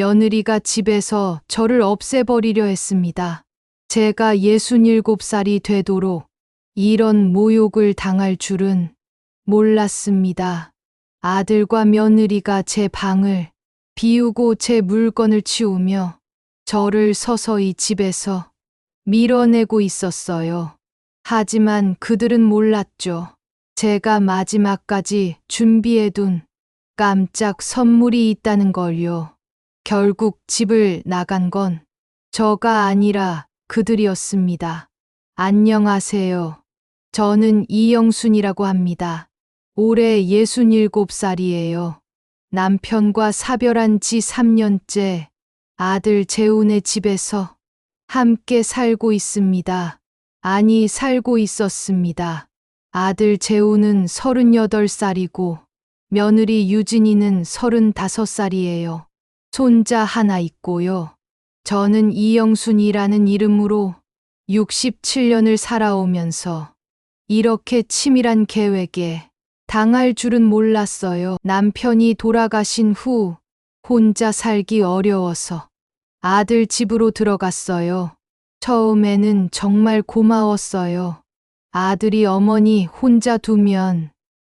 며느리가 집에서 저를 없애버리려 했습니다. 제가 67살이 되도록 이런 모욕을 당할 줄은 몰랐습니다. 아들과 며느리가 제 방을 비우고 제 물건을 치우며 저를 서서히 집에서 밀어내고 있었어요. 하지만 그들은 몰랐죠. 제가 마지막까지 준비해둔 깜짝 선물이 있다는 걸요. 결국 집을 나간 건 저가 아니라 그들이었습니다. 안녕하세요. 저는 이영순이라고 합니다. 올해 67살이에요. 남편과 사별한 지 3년째 아들 재훈의 집에서 함께 살고 있습니다. 아니, 살고 있었습니다. 아들 재훈은 38살이고 며느리 유진이는 35살이에요. 손자 하나 있고요. 저는 이영순이라는 이름으로 67년을 살아오면서 이렇게 치밀한 계획에 당할 줄은 몰랐어요. 남편이 돌아가신 후 혼자 살기 어려워서 아들 집으로 들어갔어요. 처음에는 정말 고마웠어요. 아들이 어머니 혼자 두면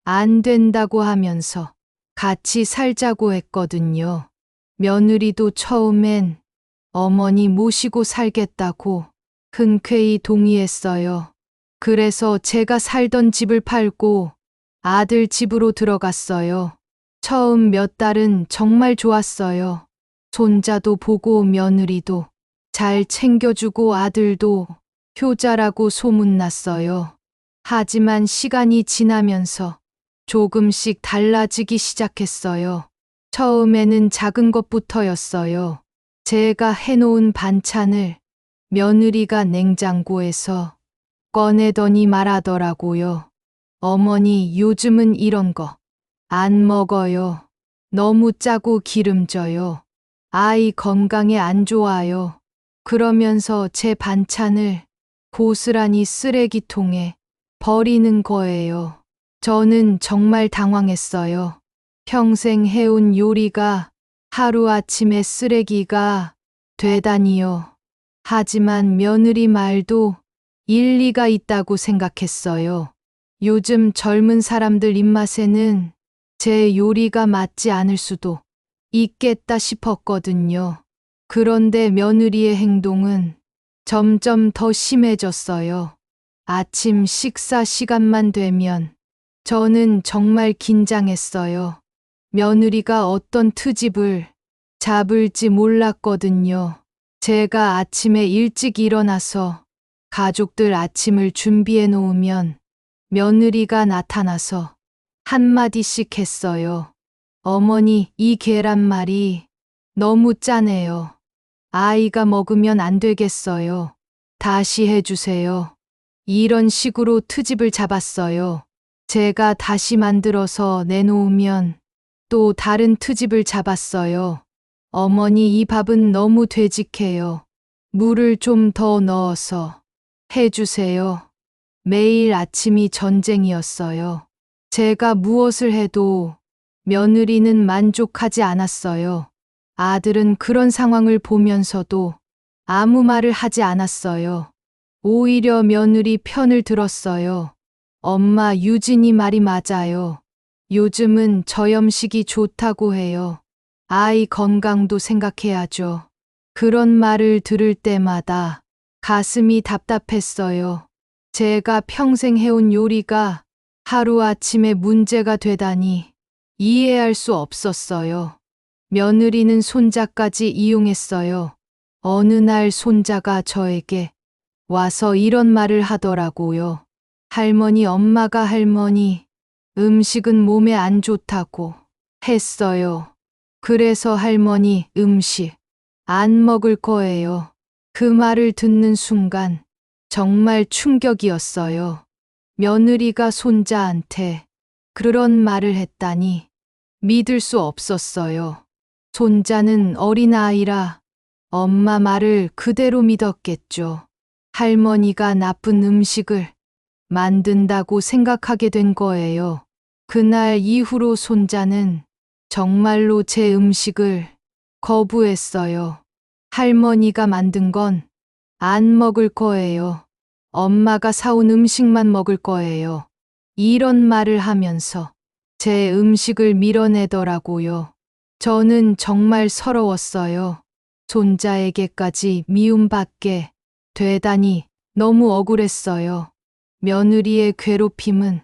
안 된다고 하면서 같이 살자고 했거든요. 며느리도 처음엔 어머니 모시고 살겠다고 흔쾌히 동의했어요. 그래서 제가 살던 집을 팔고 아들 집으로 들어갔어요. 처음 몇 달은 정말 좋았어요. 손자도 보고 며느리도 잘 챙겨주고 아들도 효자라고 소문났어요. 하지만 시간이 지나면서 조금씩 달라지기 시작했어요. 처음에는 작은 것부터였어요. 제가 해놓은 반찬을 며느리가 냉장고에서 꺼내더니 말하더라고요. 어머니, 요즘은 이런 거 안 먹어요. 너무 짜고 기름져요. 아이 건강에 안 좋아요. 그러면서 제 반찬을 고스란히 쓰레기통에 버리는 거예요. 저는 정말 당황했어요. 평생 해온 요리가 하루아침에 쓰레기가 되다니요. 하지만 며느리 말도 일리가 있다고 생각했어요. 요즘 젊은 사람들 입맛에는 제 요리가 맞지 않을 수도 있겠다 싶었거든요. 그런데 며느리의 행동은 점점 더 심해졌어요. 아침 식사 시간만 되면 저는 정말 긴장했어요. 며느리가 어떤 트집을 잡을지 몰랐거든요. 제가 아침에 일찍 일어나서 가족들 아침을 준비해 놓으면 며느리가 나타나서 한마디씩 했어요. 어머니, 이 계란말이 너무 짜네요. 아이가 먹으면 안 되겠어요. 다시 해주세요. 이런 식으로 트집을 잡았어요. 제가 다시 만들어서 내놓으면 또 다른 트집을 잡았어요. 어머니, 이 밥은 너무 되직해요. 물을 좀 더 넣어서 해주세요. 매일 아침이 전쟁이었어요. 제가 무엇을 해도 며느리는 만족하지 않았어요. 아들은 그런 상황을 보면서도 아무 말을 하지 않았어요. 오히려 며느리 편을 들었어요. 엄마, 유진이 말이 맞아요. 요즘은 저염식이 좋다고 해요. 아이 건강도 생각해야죠. 그런 말을 들을 때마다 가슴이 답답했어요. 제가 평생 해온 요리가 하루아침에 문제가 되다니 이해할 수 없었어요. 며느리는 손자까지 이용했어요. 어느 날 손자가 저에게 와서 이런 말을 하더라고요. 할머니, 엄마가 할머니 음식은 몸에 안 좋다고 했어요. 그래서 할머니 음식 안 먹을 거예요. 그 말을 듣는 순간 정말 충격이었어요. 며느리가 손자한테 그런 말을 했다니 믿을 수 없었어요. 손자는 어린아이라 엄마 말을 그대로 믿었겠죠. 할머니가 나쁜 음식을 만든다고 생각하게 된 거예요. 그날 이후로 손자는 정말로 제 음식을 거부했어요. 할머니가 만든 건 안 먹을 거예요. 엄마가 사온 음식만 먹을 거예요. 이런 말을 하면서 제 음식을 밀어내더라고요. 저는 정말 서러웠어요. 손자에게까지 미움받게 되다니 너무 억울했어요. 며느리의 괴롭힘은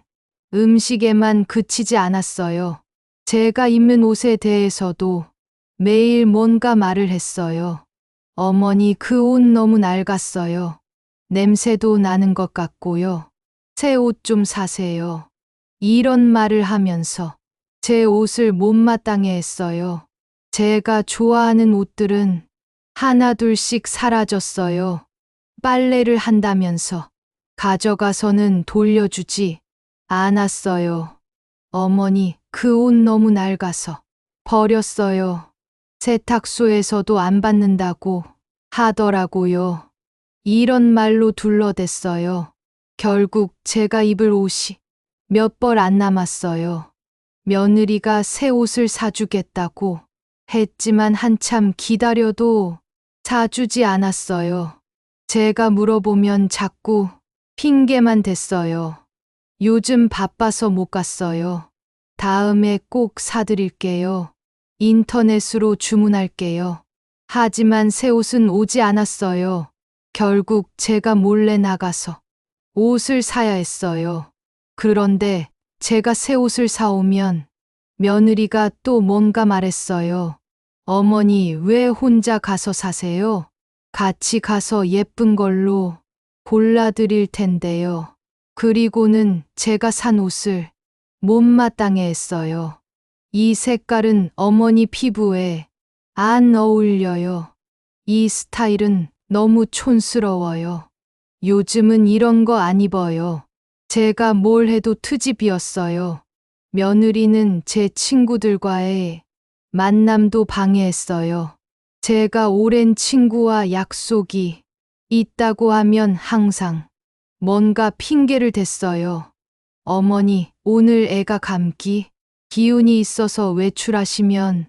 음식에만 그치지 않았어요. 제가 입는 옷에 대해서도 매일 뭔가 말을 했어요. 어머니 그 옷 너무 낡았어요. 냄새도 나는 것 같고요. 새 옷 좀 사세요. 이런 말을 하면서 제 옷을 못마땅해 했어요. 제가 좋아하는 옷들은 하나둘씩 사라졌어요. 빨래를 한다면서 가져가서는 돌려주지 않았어요. 어머니, 그 옷 너무 낡아서 버렸어요. 세탁소에서도 안 받는다고 하더라고요. 이런 말로 둘러댔어요. 결국 제가 입을 옷이 몇 벌 안 남았어요. 며느리가 새 옷을 사주겠다고 했지만 한참 기다려도 사주지 않았어요. 제가 물어보면 자꾸 핑계만 댔어요. 요즘 바빠서 못 갔어요. 다음에 꼭 사드릴게요. 인터넷으로 주문할게요. 하지만 새 옷은 오지 않았어요. 결국 제가 몰래 나가서 옷을 사야 했어요. 그런데 제가 새 옷을 사오면 며느리가 또 뭔가 말했어요. 어머니, 왜 혼자 가서 사세요? 같이 가서 예쁜 걸로 골라드릴 텐데요. 그리고는 제가 산 옷을 못마땅해 했어요. 이 색깔은 어머니 피부에 안 어울려요. 이 스타일은 너무 촌스러워요. 요즘은 이런 거 안 입어요. 제가 뭘 해도 트집이었어요. 며느리는 제 친구들과의 만남도 방해했어요. 제가 오랜 친구와 약속이 있다고 하면 항상 뭔가 핑계를 댔어요. 어머니, 오늘 애가 감기, 기운이 있어서 외출하시면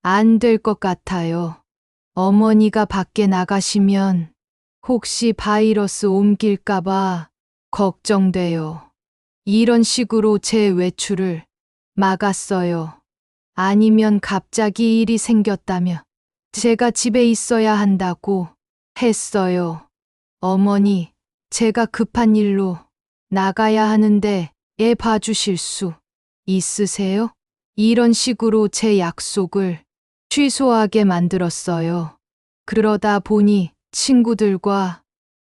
안 될 것 같아요. 어머니가 밖에 나가시면 혹시 바이러스 옮길까봐 걱정돼요. 이런 식으로 제 외출을 막았어요. 아니면 갑자기 일이 생겼다며 제가 집에 있어야 한다고 했어요. 어머니, 제가 급한 일로 나가야 하는데 애 봐주실 수 있으세요? 이런 식으로 제 약속을 취소하게 만들었어요. 그러다 보니 친구들과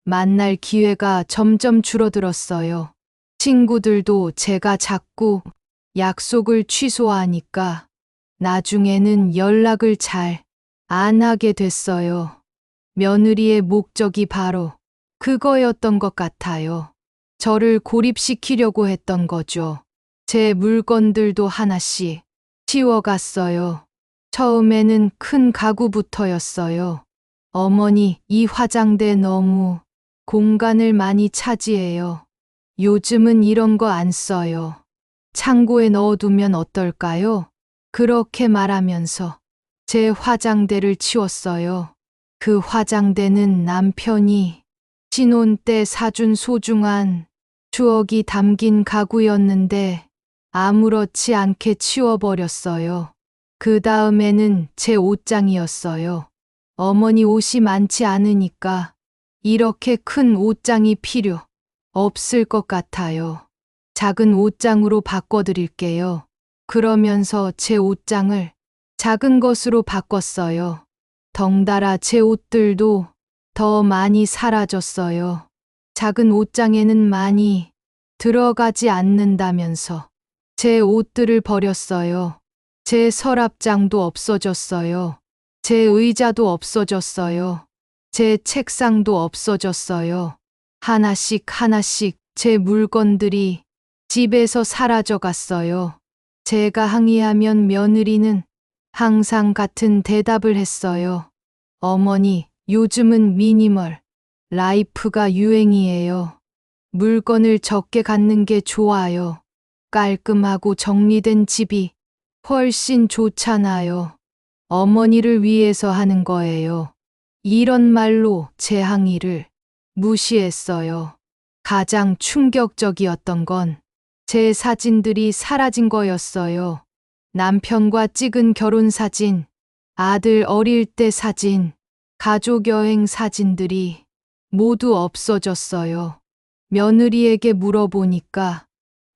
만날 기회가 점점 줄어들었어요. 친구들도 제가 자꾸 약속을 취소하니까 나중에는 연락을 잘 안 하게 됐어요. 며느리의 목적이 바로 그거였던 것 같아요. 저를 고립시키려고 했던 거죠. 제 물건들도 하나씩 치워갔어요. 처음에는 큰 가구부터였어요. 어머니, 이 화장대 너무 공간을 많이 차지해요. 요즘은 이런 거 안 써요. 창고에 넣어두면 어떨까요? 그렇게 말하면서 제 화장대를 치웠어요. 그 화장대는 남편이 신혼 때 사준 소중한 추억이 담긴 가구였는데 아무렇지 않게 치워버렸어요. 그 다음에는 제 옷장이었어요. 어머니 옷이 많지 않으니까 이렇게 큰 옷장이 필요 없을 것 같아요. 작은 옷장으로 바꿔드릴게요. 그러면서 제 옷장을 작은 것으로 바꿨어요. 덩달아 제 옷들도 더 많이 사라졌어요. 작은 옷장에는 많이 들어가지 않는다면서 제 옷들을 버렸어요. 제 서랍장도 없어졌어요. 제 의자도 없어졌어요. 제 책상도 없어졌어요. 하나씩 하나씩 제 물건들이 집에서 사라져 갔어요. 제가 항의하면 며느리는 항상 같은 대답을 했어요. 어머니, 요즘은 미니멀 라이프가 유행이에요. 물건을 적게 갖는 게 좋아요. 깔끔하고 정리된 집이 훨씬 좋잖아요. 어머니를 위해서 하는 거예요. 이런 말로 제 항의를 무시했어요. 가장 충격적이었던 건 제 사진들이 사라진 거였어요. 남편과 찍은 결혼 사진, 아들 어릴 때 사진, 가족 여행 사진들이 모두 없어졌어요. 며느리에게 물어보니까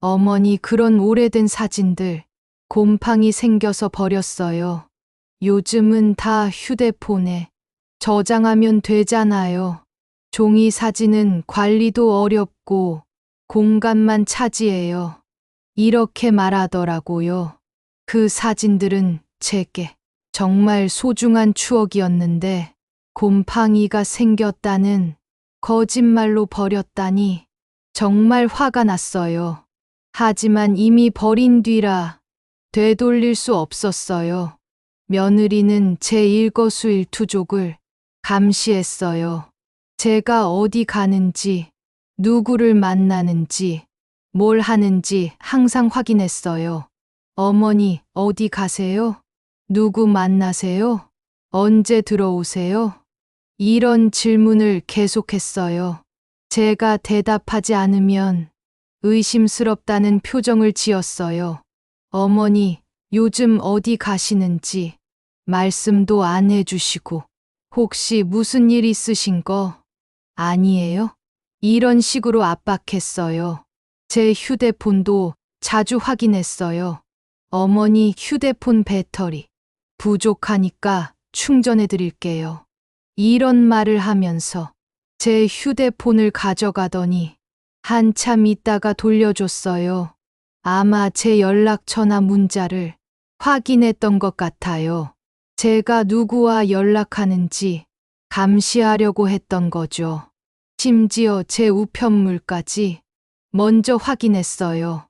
어머니 그런 오래된 사진들 곰팡이 생겨서 버렸어요. 요즘은 다 휴대폰에 저장하면 되잖아요. 종이 사진은 관리도 어렵고 공간만 차지해요. 이렇게 말하더라고요. 그 사진들은 제게 정말 소중한 추억이었는데 곰팡이가 생겼다는 거짓말로 버렸다니 정말 화가 났어요. 하지만 이미 버린 뒤라 되돌릴 수 없었어요. 며느리는 제 일거수일투족을 감시했어요. 제가 어디 가는지, 누구를 만나는지, 뭘 하는지 항상 확인했어요. 어머니, 어디 가세요? 누구 만나세요? 언제 들어오세요? 이런 질문을 계속했어요. 제가 대답하지 않으면 의심스럽다는 표정을 지었어요. 어머니, 요즘 어디 가시는지 말씀도 안 해주시고, 혹시 무슨 일 있으신 거 아니에요? 이런 식으로 압박했어요. 제 휴대폰도 자주 확인했어요. 어머니 휴대폰 배터리 부족하니까 충전해 드릴게요. 이런 말을 하면서 제 휴대폰을 가져가더니 한참 있다가 돌려줬어요. 아마 제 연락처나 문자를 확인했던 것 같아요. 제가 누구와 연락하는지 감시하려고 했던 거죠. 심지어 제 우편물까지 먼저 확인했어요.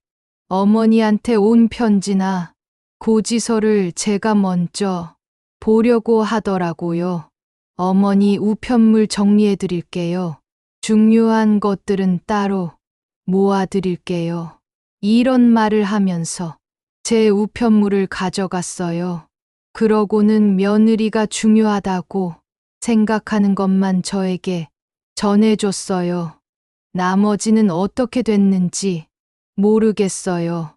어머니한테 온 편지나 고지서를 제가 먼저 보려고 하더라고요. 어머니 우편물 정리해 드릴게요. 중요한 것들은 따로 모아 드릴게요. 이런 말을 하면서 제 우편물을 가져갔어요. 그러고는 며느리가 중요하다고 생각하는 것만 저에게 전해줬어요. 나머지는 어떻게 됐는지 모르겠어요.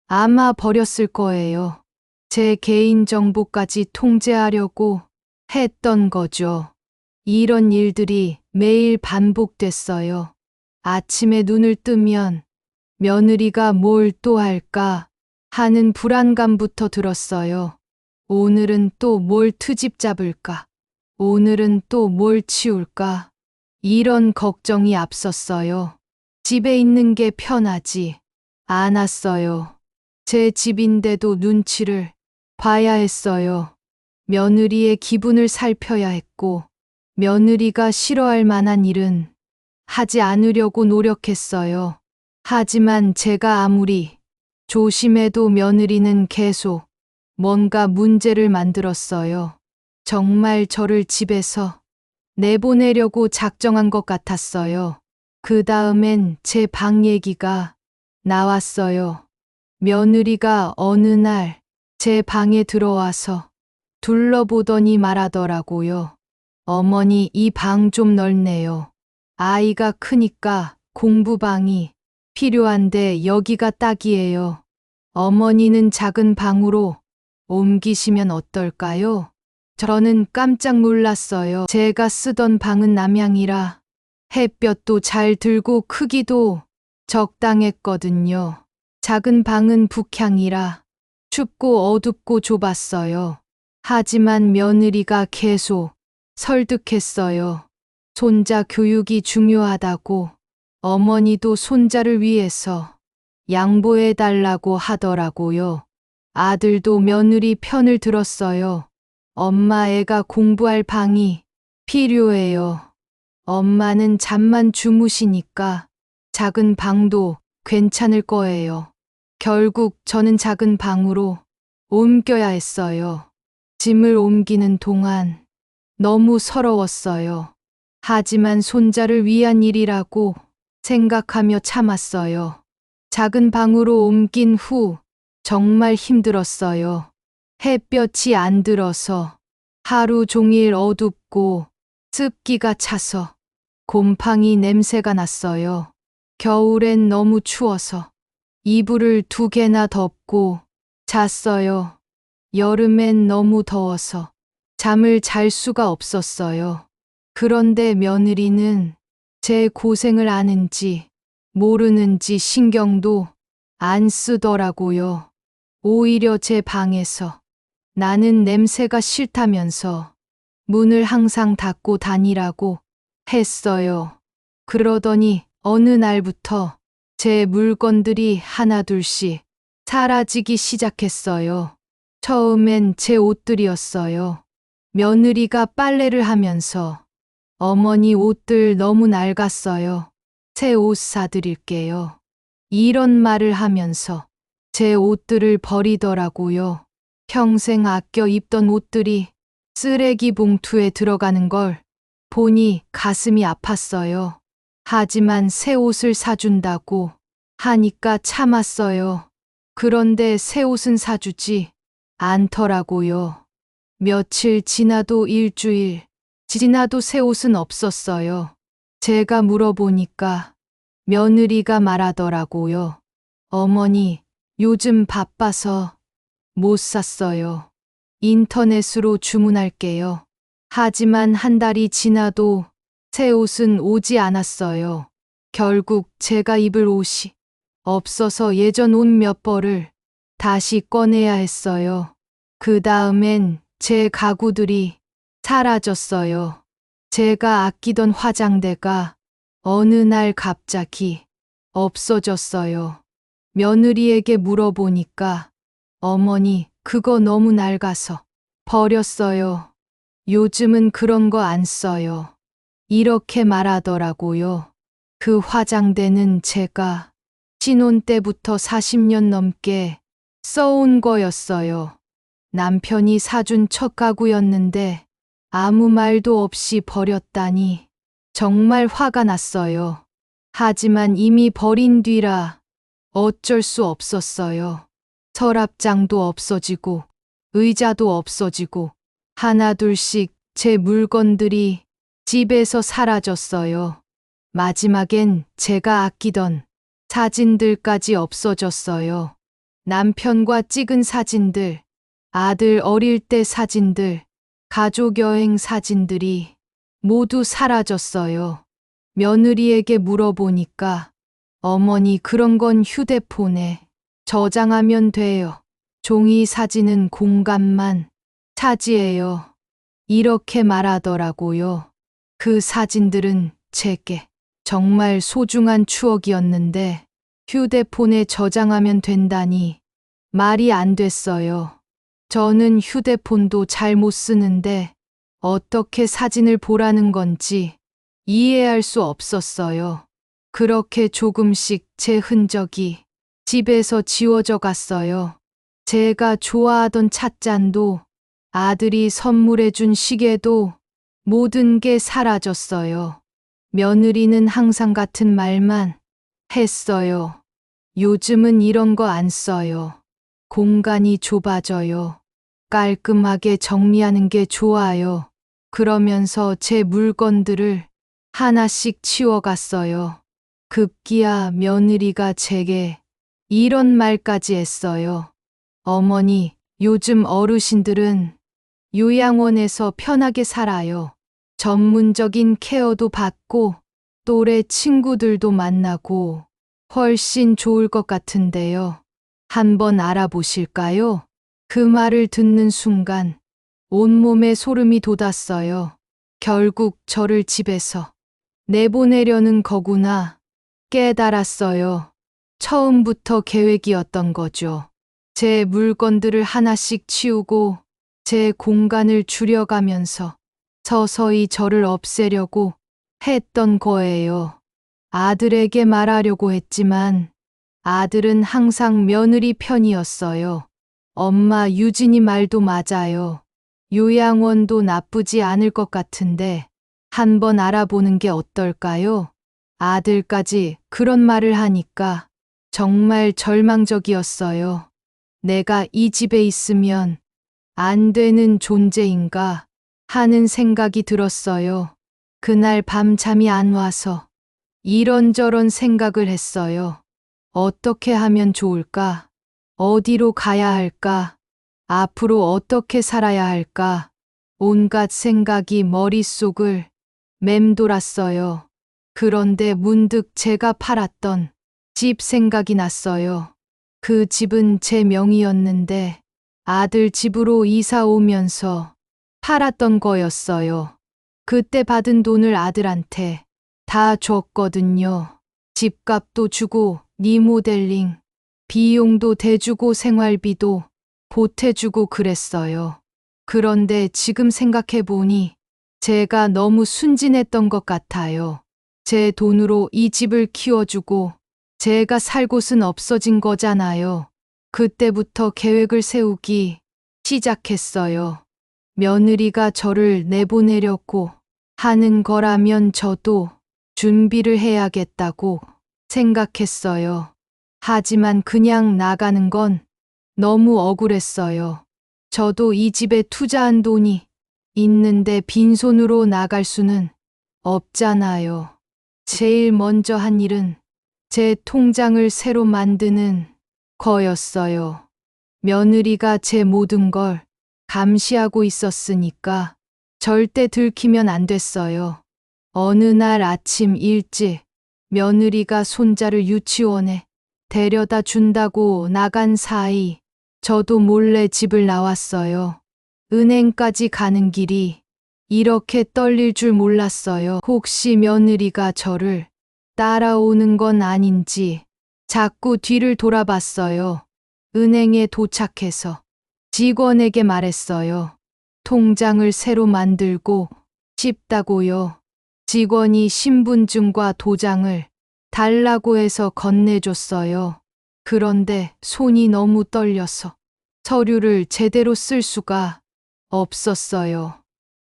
아마 버렸을 거예요. 제 개인정보까지 통제하려고 했던 거죠. 이런 일들이 매일 반복됐어요. 아침에 눈을 뜨면 며느리가 뭘 또 할까 하는 불안감부터 들었어요. 오늘은 또 뭘 트집 잡을까? 오늘은 또 뭘 치울까? 이런 걱정이 앞섰어요. 집에 있는 게 편하지 않았어요. 제 집인데도 눈치를 봐야 했어요. 며느리의 기분을 살펴야 했고, 며느리가 싫어할 만한 일은 하지 않으려고 노력했어요. 하지만 제가 아무리 조심해도 며느리는 계속 뭔가 문제를 만들었어요. 정말 저를 집에서 내보내려고 작정한 것 같았어요. 그 다음엔 제 방 얘기가 나왔어요. 며느리가 어느 날 제 방에 들어와서 둘러보더니 말하더라고요. 어머니, 이 방 좀 넓네요. 아이가 크니까 공부방이 필요한데 여기가 딱이에요. 어머니는 작은 방으로 옮기시면 어떨까요? 저는 깜짝 놀랐어요. 제가 쓰던 방은 남향이라 햇볕도 잘 들고 크기도 적당했거든요. 작은 방은 북향이라 춥고 어둡고 좁았어요. 하지만 며느리가 계속 설득했어요. 손자 교육이 중요하다고, 어머니도 손자를 위해서 양보해 달라고 하더라고요. 아들도 며느리 편을 들었어요. 엄마, 애가 공부할 방이 필요해요. 엄마는 잠만 주무시니까 작은 방도 괜찮을 거예요. 결국 저는 작은 방으로 옮겨야 했어요. 짐을 옮기는 동안 너무 서러웠어요. 하지만 손자를 위한 일이라고 생각하며 참았어요. 작은 방으로 옮긴 후 정말 힘들었어요. 햇볕이 안 들어서 하루 종일 어둡고 습기가 차서 곰팡이 냄새가 났어요. 겨울엔 너무 추워서 이불을 2개나 덮고 잤어요. 여름엔 너무 더워서 잠을 잘 수가 없었어요. 그런데 며느리는 제 고생을 아는지 모르는지 신경도 안 쓰더라고요. 오히려 제 방에서 나는 냄새가 싫다면서 문을 항상 닫고 다니라고 했어요. 그러더니 어느 날부터 제 물건들이 하나둘씩 사라지기 시작했어요. 처음엔 제 옷들이었어요. 며느리가 빨래를 하면서 어머니 옷들 너무 낡았어요. 새 옷 사드릴게요. 이런 말을 하면서 제 옷들을 버리더라고요. 평생 아껴 입던 옷들이 쓰레기 봉투에 들어가는 걸 보니 가슴이 아팠어요. 하지만 새 옷을 사준다고 하니까 참았어요. 그런데 새 옷은 사주지 않더라고요. 며칠 지나도 일주일 지나도 새 옷은 없었어요. 제가 물어보니까 며느리가 말하더라고요. 어머니, 요즘 바빠서 못 샀어요. 인터넷으로 주문할게요. 하지만 한 달이 지나도 새 옷은 오지 않았어요. 결국 제가 입을 옷이 없어서 예전 옷 몇 벌을 다시 꺼내야 했어요. 그 다음엔 제 가구들이 사라졌어요. 제가 아끼던 화장대가 어느 날 갑자기 없어졌어요. 며느리에게 물어보니까 어머니, 그거 너무 낡아서 버렸어요. 요즘은 그런 거 안 써요. 이렇게 말하더라고요. 그 화장대는 제가 신혼 때부터 40년 넘게 써온 거였어요. 남편이 사준 첫 가구였는데 아무 말도 없이 버렸다니 정말 화가 났어요. 하지만 이미 버린 뒤라 어쩔 수 없었어요. 서랍장도 없어지고 의자도 없어지고 하나둘씩 제 물건들이 집에서 사라졌어요. 마지막엔 제가 아끼던 사진들까지 없어졌어요. 남편과 찍은 사진들, 아들 어릴 때 사진들, 가족 여행 사진들이 모두 사라졌어요. 며느리에게 물어보니까 어머니, 그런 건 휴대폰에 저장하면 돼요. 종이 사진은 공간만 차지해요. 이렇게 말하더라고요. 그 사진들은 제게 정말 소중한 추억이었는데 휴대폰에 저장하면 된다니 말이 안 됐어요. 저는 휴대폰도 잘 못 쓰는데 어떻게 사진을 보라는 건지 이해할 수 없었어요. 그렇게 조금씩 제 흔적이 집에서 지워져 갔어요. 제가 좋아하던 찻잔도 아들이 선물해준 시계도 모든 게 사라졌어요. 며느리는 항상 같은 말만 했어요. 요즘은 이런 거 안 써요. 공간이 좁아져요. 깔끔하게 정리하는 게 좋아요. 그러면서 제 물건들을 하나씩 치워갔어요. 급기야 며느리가 제게 이런 말까지 했어요. 어머니, 요즘 어르신들은 요양원에서 편하게 살아요. 전문적인 케어도 받고 또래 친구들도 만나고 훨씬 좋을 것 같은데요. 한번 알아보실까요? 그 말을 듣는 순간 온몸에 소름이 돋았어요. 결국 저를 집에서 내보내려는 거구나 깨달았어요. 처음부터 계획이었던 거죠. 제 물건들을 하나씩 치우고 제 공간을 줄여가면서 서서히 저를 없애려고 했던 거예요. 아들에게 말하려고 했지만 아들은 항상 며느리 편이었어요. 엄마, 유진이 말도 맞아요. 요양원도 나쁘지 않을 것 같은데 한번 알아보는 게 어떨까요? 아들까지 그런 말을 하니까 정말 절망적이었어요. 내가 이 집에 있으면 안 되는 존재인가 하는 생각이 들었어요. 그날 밤 잠이 안 와서 이런저런 생각을 했어요. 어떻게 하면 좋을까? 어디로 가야 할까? 앞으로 어떻게 살아야 할까? 온갖 생각이 머릿속을 맴돌았어요. 그런데 문득 제가 팔았던 집 생각이 났어요. 그 집은 제 명의였는데 아들 집으로 이사 오면서 팔았던 거였어요. 그때 받은 돈을 아들한테 다 줬거든요. 집값도 주고 리모델링 비용도 대주고 생활비도 보태주고 그랬어요. 그런데 지금 생각해보니 제가 너무 순진했던 것 같아요. 제 돈으로 이 집을 키워주고 제가 살 곳은 없어진 거잖아요. 그때부터 계획을 세우기 시작했어요. 며느리가 저를 내보내려고 하는 거라면 저도 준비를 해야겠다고 생각했어요. 하지만 그냥 나가는 건 너무 억울했어요. 저도 이 집에 투자한 돈이 있는데 빈손으로 나갈 수는 없잖아요. 제일 먼저 한 일은 제 통장을 새로 만드는 거였어요. 며느리가 제 모든 걸 감시하고 있었으니까 절대 들키면 안 됐어요. 어느 날 아침 일찍 며느리가 손자를 유치원에 데려다 준다고 나간 사이 저도 몰래 집을 나왔어요. 은행까지 가는 길이 이렇게 떨릴 줄 몰랐어요. 혹시 며느리가 저를 따라오는 건 아닌지 자꾸 뒤를 돌아봤어요. 은행에 도착해서 직원에게 말했어요. 통장을 새로 만들고 싶다고요. 직원이 신분증과 도장을 달라고 해서 건네줬어요. 그런데 손이 너무 떨려서 서류를 제대로 쓸 수가 없었어요.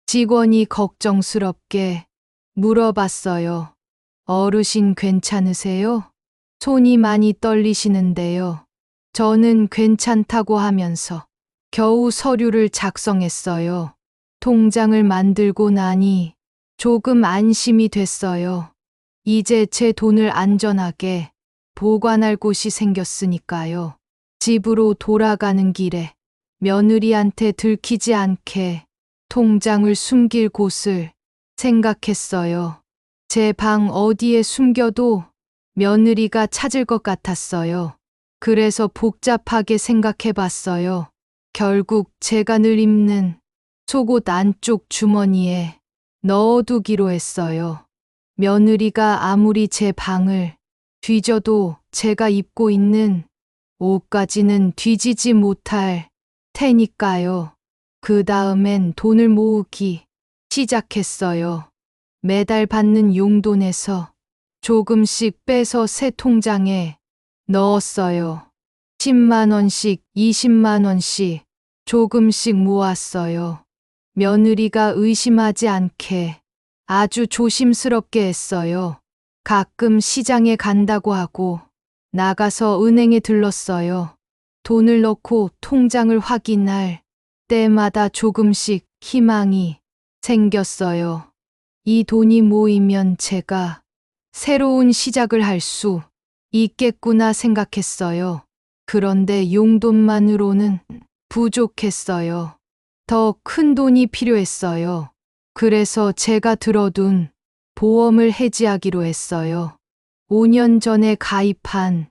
직원이 걱정스럽게 물어봤어요. 어르신 괜찮으세요? 손이 많이 떨리시는데요. 저는 괜찮다고 하면서 겨우 서류를 작성했어요. 통장을 만들고 나니 조금 안심이 됐어요. 이제 제 돈을 안전하게 보관할 곳이 생겼으니까요. 집으로 돌아가는 길에 며느리한테 들키지 않게 통장을 숨길 곳을 생각했어요. 제 방 어디에 숨겨도 며느리가 찾을 것 같았어요. 그래서 복잡하게 생각해 봤어요. 결국 제가 늘 입는 속옷 안쪽 주머니에 넣어두기로 했어요. 며느리가 아무리 제 방을 뒤져도 제가 입고 있는 옷까지는 뒤지지 못할 테니까요. 그 다음엔 돈을 모으기 시작했어요. 매달 받는 용돈에서 조금씩 빼서 새 통장에 넣었어요. 10만 원씩, 20만 원씩 조금씩 모았어요. 며느리가 의심하지 않게 아주 조심스럽게 했어요. 가끔 시장에 간다고 하고 나가서 은행에 들렀어요. 돈을 넣고 통장을 확인할 때마다 조금씩 희망이 생겼어요. 이 돈이 모이면 제가 새로운 시작을 할 수 있겠구나 생각했어요. 그런데 용돈만으로는 부족했어요. 더 큰 돈이 필요했어요. 그래서 제가 들어둔 보험을 해지하기로 했어요. 5년 전에 가입한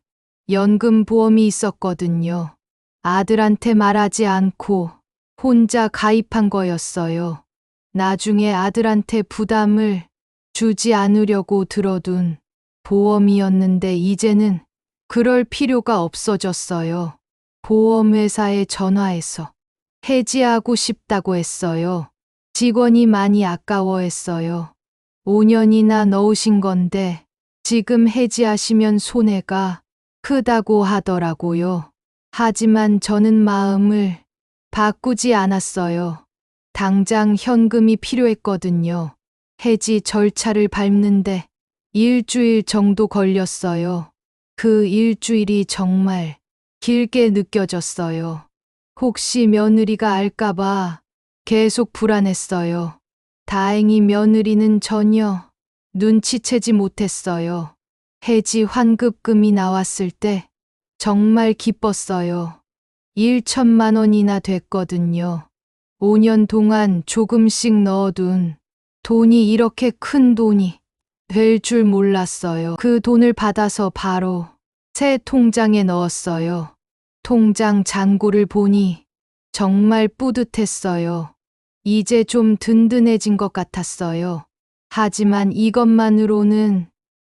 연금보험이 있었거든요. 아들한테 말하지 않고 혼자 가입한 거였어요. 나중에 아들한테 부담을 주지 않으려고 들어둔 보험이었는데 이제는 그럴 필요가 없어졌어요. 보험회사에 전화해서 해지하고 싶다고 했어요. 직원이 많이 아까워했어요. 5년이나 넣으신 건데 지금 해지하시면 손해가 크다고 하더라고요. 하지만 저는 마음을 바꾸지 않았어요. 당장 현금이 필요했거든요. 해지 절차를 밟는데 일주일 정도 걸렸어요. 그 일주일이 정말 길게 느껴졌어요. 혹시 며느리가 알까봐 계속 불안했어요. 다행히 며느리는 전혀 눈치채지 못했어요. 해지 환급금이 나왔을 때 정말 기뻤어요. 1천만 원이나 됐거든요. 5년 동안 조금씩 넣어둔 돈이 이렇게 큰 돈이 될 줄 몰랐어요. 그 돈을 받아서 바로 새 통장에 넣었어요. 통장 잔고를 보니 정말 뿌듯했어요. 이제 좀 든든해진 것 같았어요. 하지만 이것만으로는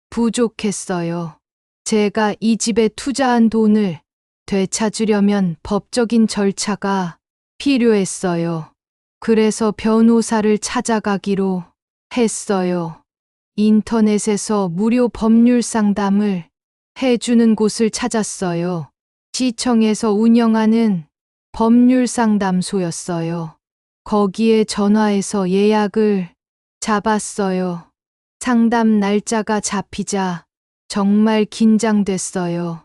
부족했어요. 제가 이 집에 투자한 돈을 되찾으려면 법적인 절차가 필요했어요. 그래서 변호사를 찾아가기로 했어요. 인터넷에서 무료 법률 상담을 해주는 곳을 찾았어요. 시청에서 운영하는 법률 상담소였어요. 거기에 전화해서 예약을 잡았어요. 상담 날짜가 잡히자 정말 긴장됐어요.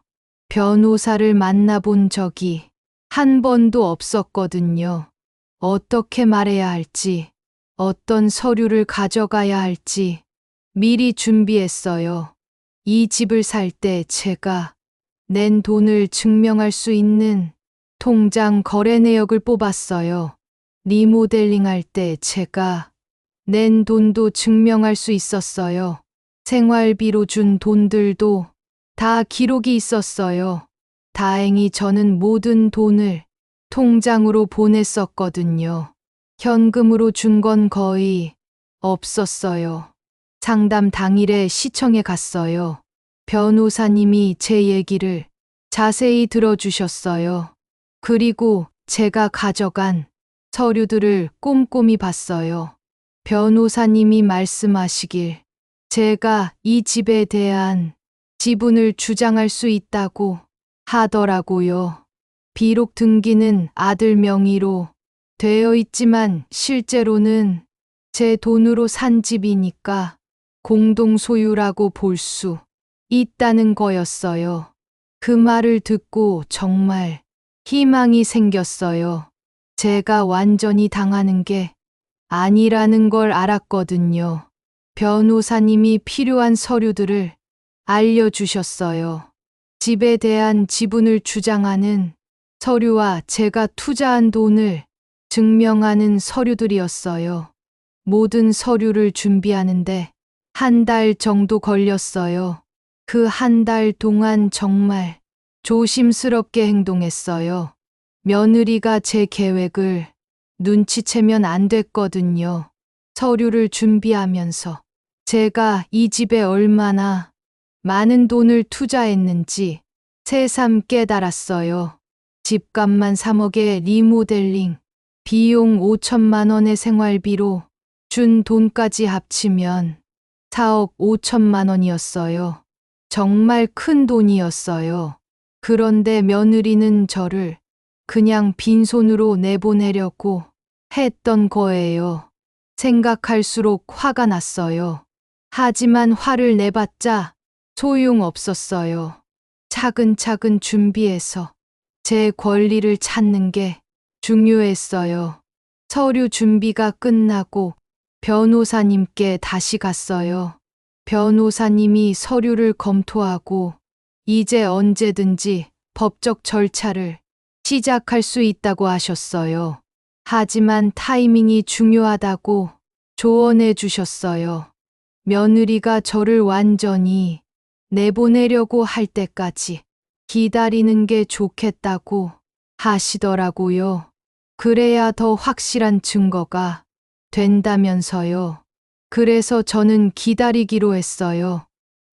변호사를 만나본 적이 한 번도 없었거든요. 어떻게 말해야 할지, 어떤 서류를 가져가야 할지 미리 준비했어요. 이 집을 살 때 제가 낸 돈을 증명할 수 있는 통장 거래 내역을 뽑았어요. 리모델링 할 때 제가 낸 돈도 증명할 수 있었어요. 생활비로 준 돈들도 다 기록이 있었어요. 다행히 저는 모든 돈을 통장으로 보냈었거든요. 현금으로 준 건 거의 없었어요. 상담 당일에 시청에 갔어요. 변호사님이 제 얘기를 자세히 들어주셨어요. 그리고 제가 가져간 서류들을 꼼꼼히 봤어요. 변호사님이 말씀하시길 제가 이 집에 대한 지분을 주장할 수 있다고 하더라고요. 비록 등기는 아들 명의로 되어 있지만 실제로는 제 돈으로 산 집이니까 공동 소유라고 볼 수 있다는 거였어요. 그 말을 듣고 정말 희망이 생겼어요. 제가 완전히 당하는 게 아니라는 걸 알았거든요. 변호사님이 필요한 서류들을 알려주셨어요. 집에 대한 지분을 주장하는 서류와 제가 투자한 돈을 증명하는 서류들이었어요. 모든 서류를 준비하는데 한 달 정도 걸렸어요. 그 한 달 동안 정말 조심스럽게 행동했어요. 며느리가 제 계획을 눈치채면 안 됐거든요. 서류를 준비하면서 제가 이 집에 얼마나 많은 돈을 투자했는지 새삼 깨달았어요. 집값만 3억에 리모델링, 비용 5천만 원의 생활비로 준 돈까지 합치면 4억 5천만 원이었어요. 정말 큰 돈이었어요. 그런데 며느리는 저를 그냥 빈손으로 내보내려고 했던 거예요. 생각할수록 화가 났어요. 하지만 화를 내봤자 소용없었어요. 차근차근 준비해서 제 권리를 찾는 게 중요했어요. 서류 준비가 끝나고 변호사님께 다시 갔어요. 변호사님이 서류를 검토하고 이제 언제든지 법적 절차를 시작할 수 있다고 하셨어요. 하지만 타이밍이 중요하다고 조언해 주셨어요. 며느리가 저를 완전히 내보내려고 할 때까지 기다리는 게 좋겠다고 하시더라고요. 그래야 더 확실한 증거가 된다면서요. 그래서 저는 기다리기로 했어요.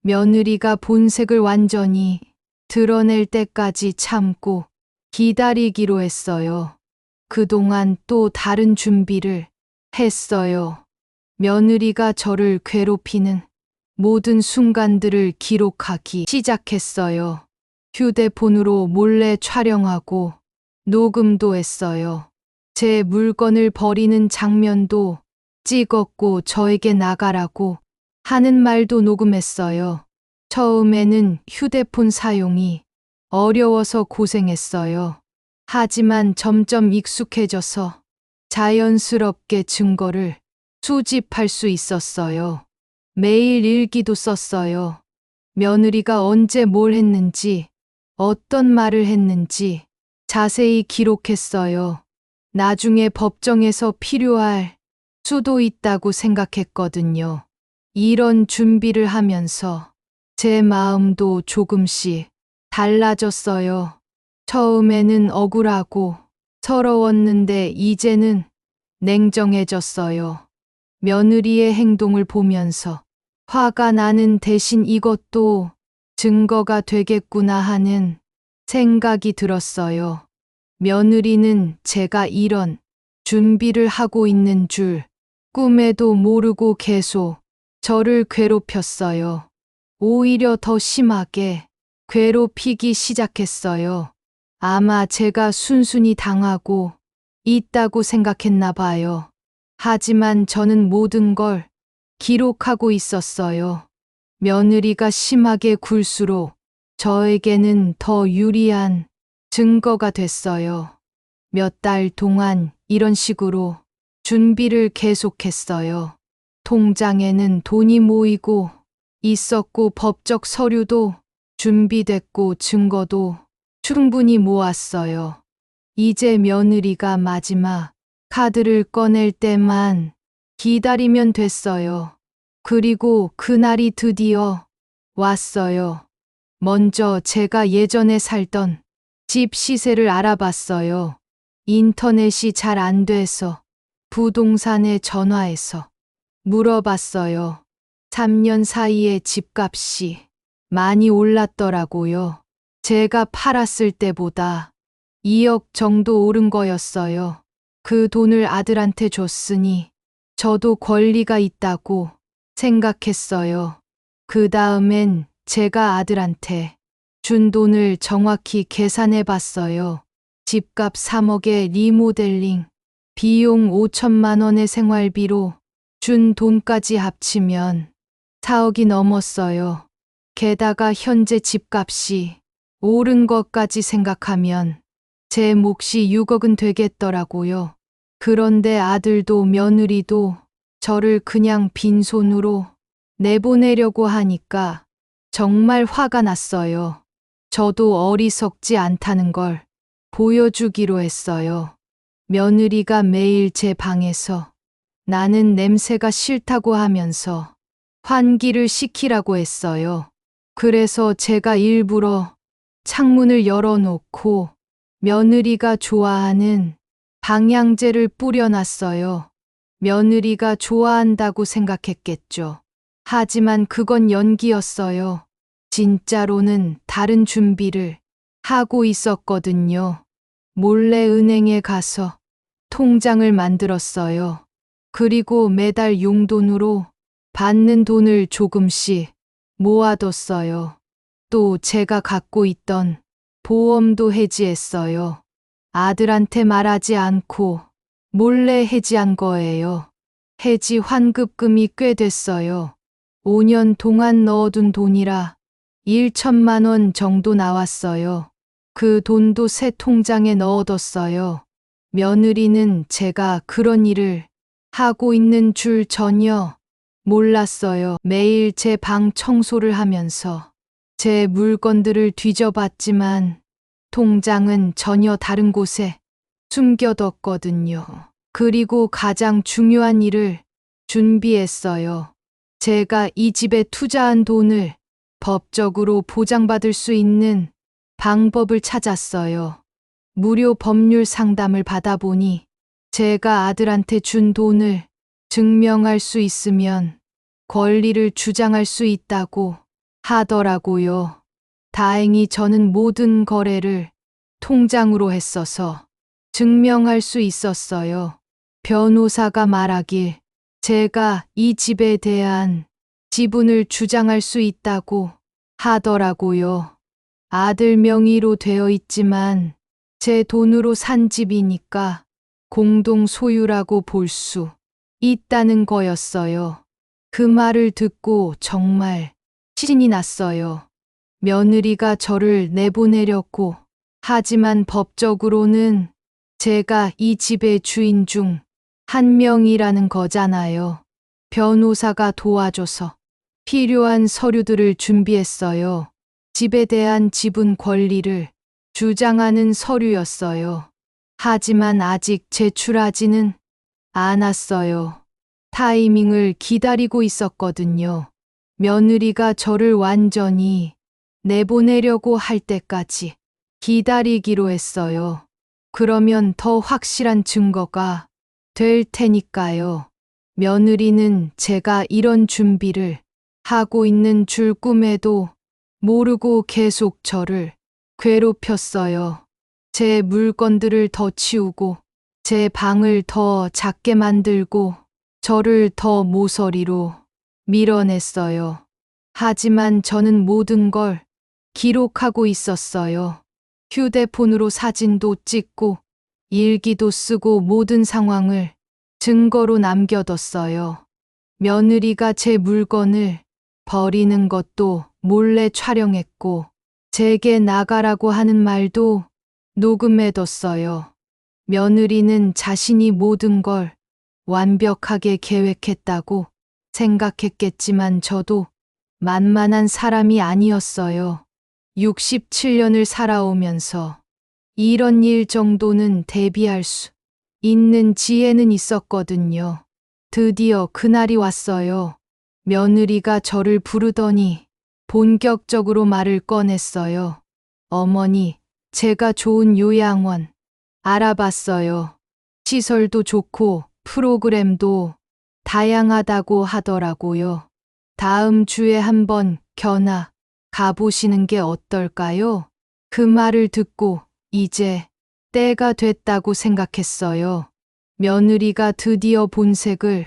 며느리가 본색을 완전히 드러낼 때까지 참고 기다리기로 했어요. 그동안 또 다른 준비를 했어요. 며느리가 저를 괴롭히는 모든 순간들을 기록하기 시작했어요. 휴대폰으로 몰래 촬영하고 녹음도 했어요. 제 물건을 버리는 장면도 찍었고 저에게 나가라고 하는 말도 녹음했어요. 처음에는 휴대폰 사용이 어려워서 고생했어요. 하지만 점점 익숙해져서 자연스럽게 증거를 수집할 수 있었어요. 매일 일기도 썼어요. 며느리가 언제 뭘 했는지, 어떤 말을 했는지 자세히 기록했어요. 나중에 법정에서 필요할 수도 있다고 생각했거든요. 이런 준비를 하면서 제 마음도 조금씩 달라졌어요. 처음에는 억울하고 서러웠는데 이제는 냉정해졌어요. 며느리의 행동을 보면서 화가 나는 대신 이것도 증거가 되겠구나 하는 생각이 들었어요. 며느리는 제가 이런 준비를 하고 있는 줄 꿈에도 모르고 계속 저를 괴롭혔어요. 오히려 더 심하게 괴롭히기 시작했어요. 아마 제가 순순히 당하고 있다고 생각했나 봐요. 하지만 저는 모든 걸 기록하고 있었어요. 며느리가 심하게 굴수록 저에게는 더 유리한 증거가 됐어요. 몇 달 동안 이런 식으로 준비를 계속했어요. 통장에는 돈이 모이고 있었고 법적 서류도 준비됐고 증거도 충분히 모았어요. 이제 며느리가 마지막 카드를 꺼낼 때만 기다리면 됐어요. 그리고 그날이 드디어 왔어요. 먼저 제가 예전에 살던 집 시세를 알아봤어요. 인터넷이 잘 안 돼서 부동산에 전화해서 물어봤어요. 3년 사이에 집값이 많이 올랐더라고요. 제가 팔았을 때보다 2억 정도 오른 거였어요. 그 돈을 아들한테 줬으니 저도 권리가 있다고 생각했어요. 그 다음엔 제가 아들한테 준 돈을 정확히 계산해 봤어요. 집값 3억에 리모델링, 비용 5천만 원의 생활비로 준 돈까지 합치면 4억이 넘었어요. 게다가 현재 집값이 오른 것까지 생각하면 제 몫이 6억은 되겠더라고요. 그런데 아들도 며느리도 저를 그냥 빈손으로 내보내려고 하니까 정말 화가 났어요. 저도 어리석지 않다는 걸 보여주기로 했어요. 며느리가 매일 제 방에서 나는 냄새가 싫다고 하면서 환기를 시키라고 했어요. 그래서 제가 일부러 창문을 열어놓고 며느리가 좋아하는 방향제를 뿌려놨어요. 며느리가 좋아한다고 생각했겠죠. 하지만 그건 연기였어요. 진짜로는 다른 준비를 하고 있었거든요. 몰래 은행에 가서 통장을 만들었어요. 그리고 매달 용돈으로 받는 돈을 조금씩 모아뒀어요. 또 제가 갖고 있던 보험도 해지했어요. 아들한테 말하지 않고 몰래 해지한 거예요. 해지 환급금이 꽤 됐어요. 5년 동안 넣어둔 돈이라 1천만 원 정도 나왔어요. 그 돈도 새 통장에 넣어뒀어요. 며느리는 제가 그런 일을 하고 있는 줄 전혀 몰랐어요. 매일 제 방 청소를 하면서 제 물건들을 뒤져봤지만 통장은 전혀 다른 곳에 숨겨뒀거든요. 그리고 가장 중요한 일을 준비했어요. 제가 이 집에 투자한 돈을 법적으로 보장받을 수 있는 방법을 찾았어요. 무료 법률 상담을 받아보니 제가 아들한테 준 돈을 증명할 수 있으면 권리를 주장할 수 있다고 하더라고요. 다행히 저는 모든 거래를 통장으로 했어서 증명할 수 있었어요. 변호사가 말하길 제가 이 집에 대한 지분을 주장할 수 있다고 하더라고요. 아들 명의로 되어 있지만 제 돈으로 산 집이니까 공동 소유라고 볼 수 있다는 거였어요. 그 말을 듣고 정말 신이 났어요. 며느리가 저를 내보내려고 하지만 법적으로는 제가 이 집의 주인 중 한 명이라는 거잖아요. 변호사가 도와줘서 필요한 서류들을 준비했어요. 집에 대한 지분 권리를 주장하는 서류였어요. 하지만 아직 제출하지는 않았어요. 타이밍을 기다리고 있었거든요. 며느리가 저를 완전히 내보내려고 할 때까지 기다리기로 했어요. 그러면 더 확실한 증거가 될 테니까요. 며느리는 제가 이런 준비를 하고 있는 줄 꿈에도 모르고 계속 저를 괴롭혔어요. 제 물건들을 더 치우고 제 방을 더 작게 만들고 저를 더 모서리로 밀어냈어요. 하지만 저는 모든 걸 기록하고 있었어요. 휴대폰으로 사진도 찍고 일기도 쓰고 모든 상황을 증거로 남겨뒀어요. 며느리가 제 물건을 버리는 것도 몰래 촬영했고 제게 나가라고 하는 말도 녹음해뒀어요. 며느리는 자신이 모든 걸 완벽하게 계획했다고 생각했겠지만 저도 만만한 사람이 아니었어요. 67년을 살아오면서 이런 일 정도는 대비할 수 있는 지혜는 있었거든요. 드디어 그날이 왔어요. 며느리가 저를 부르더니 본격적으로 말을 꺼냈어요. 어머니, 제가 좋은 요양원 알아봤어요. 시설도 좋고 프로그램도 다양하다고 하더라고요. 다음 주에 한번 견아 가보시는 게 어떨까요? 그 말을 듣고 이제 때가 됐다고 생각했어요. 며느리가 드디어 본색을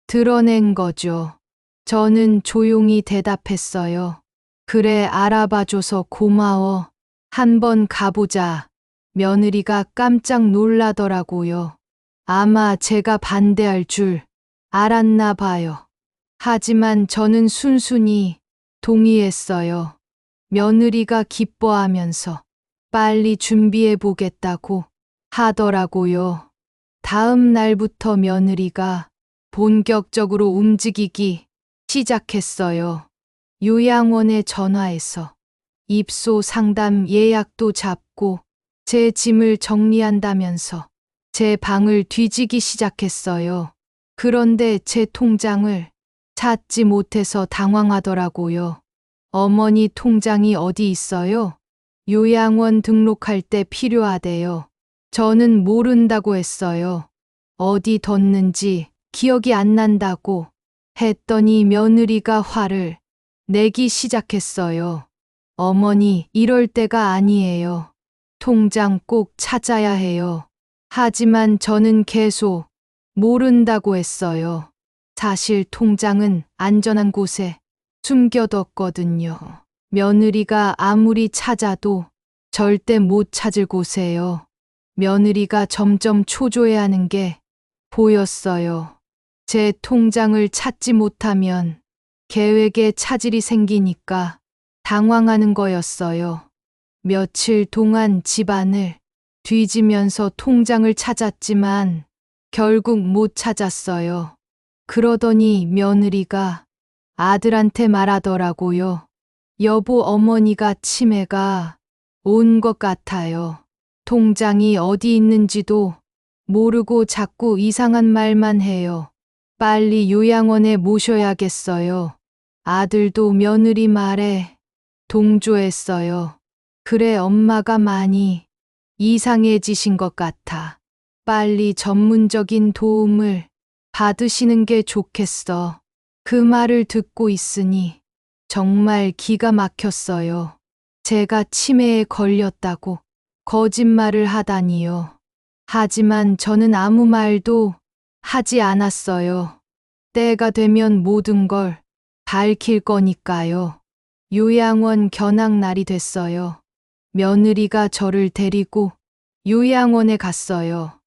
드러낸 거죠. 저는 조용히 대답했어요. 그래, 알아봐줘서 고마워. 한번 가보자. 며느리가 깜짝 놀라더라고요. 아마 제가 반대할 줄 알았나 봐요. 하지만 저는 순순히 동의했어요. 며느리가 기뻐하면서 빨리 준비해 보겠다고 하더라고요. 다음 날부터 며느리가 본격적으로 움직이기 시작했어요. 요양원에 전화해서 입소 상담 예약도 잡고 제 짐을 정리한다면서 제 방을 뒤지기 시작했어요. 그런데 제 통장을 찾지 못해서 당황하더라고요. 어머니 통장이 어디 있어요? 요양원 등록할 때 필요하대요. 저는 모른다고 했어요. 어디 뒀는지 기억이 안 난다고 했더니 며느리가 화를 내기 시작했어요. 어머니, 이럴 때가 아니에요. 통장 꼭 찾아야 해요. 하지만 저는 계속 모른다고 했어요. 사실 통장은 안전한 곳에 숨겨뒀거든요. 며느리가 아무리 찾아도 절대 못 찾을 곳에요. 며느리가 점점 초조해하는 게 보였어요. 제 통장을 찾지 못하면 계획에 차질이 생기니까 당황하는 거였어요. 며칠 동안 집안을 뒤지면서 통장을 찾았지만 결국 못 찾았어요. 그러더니 며느리가 아들한테 말하더라고요. 여보, 어머니가 치매가 온 것 같아요. 통장이 어디 있는지도 모르고 자꾸 이상한 말만 해요. 빨리 요양원에 모셔야겠어요. 아들도 며느리 말에 동조했어요. 그래, 엄마가 많이 이상해지신 것 같아. 빨리 전문적인 도움을 받으시는 게 좋겠어. 그 말을 듣고 있으니 정말 기가 막혔어요. 제가 치매에 걸렸다고 거짓말을 하다니요. 하지만 저는 아무 말도 하지 않았어요. 때가 되면 모든 걸 밝힐 거니까요. 요양원 견학 날이 됐어요. 며느리가 저를 데리고 요양원에 갔어요.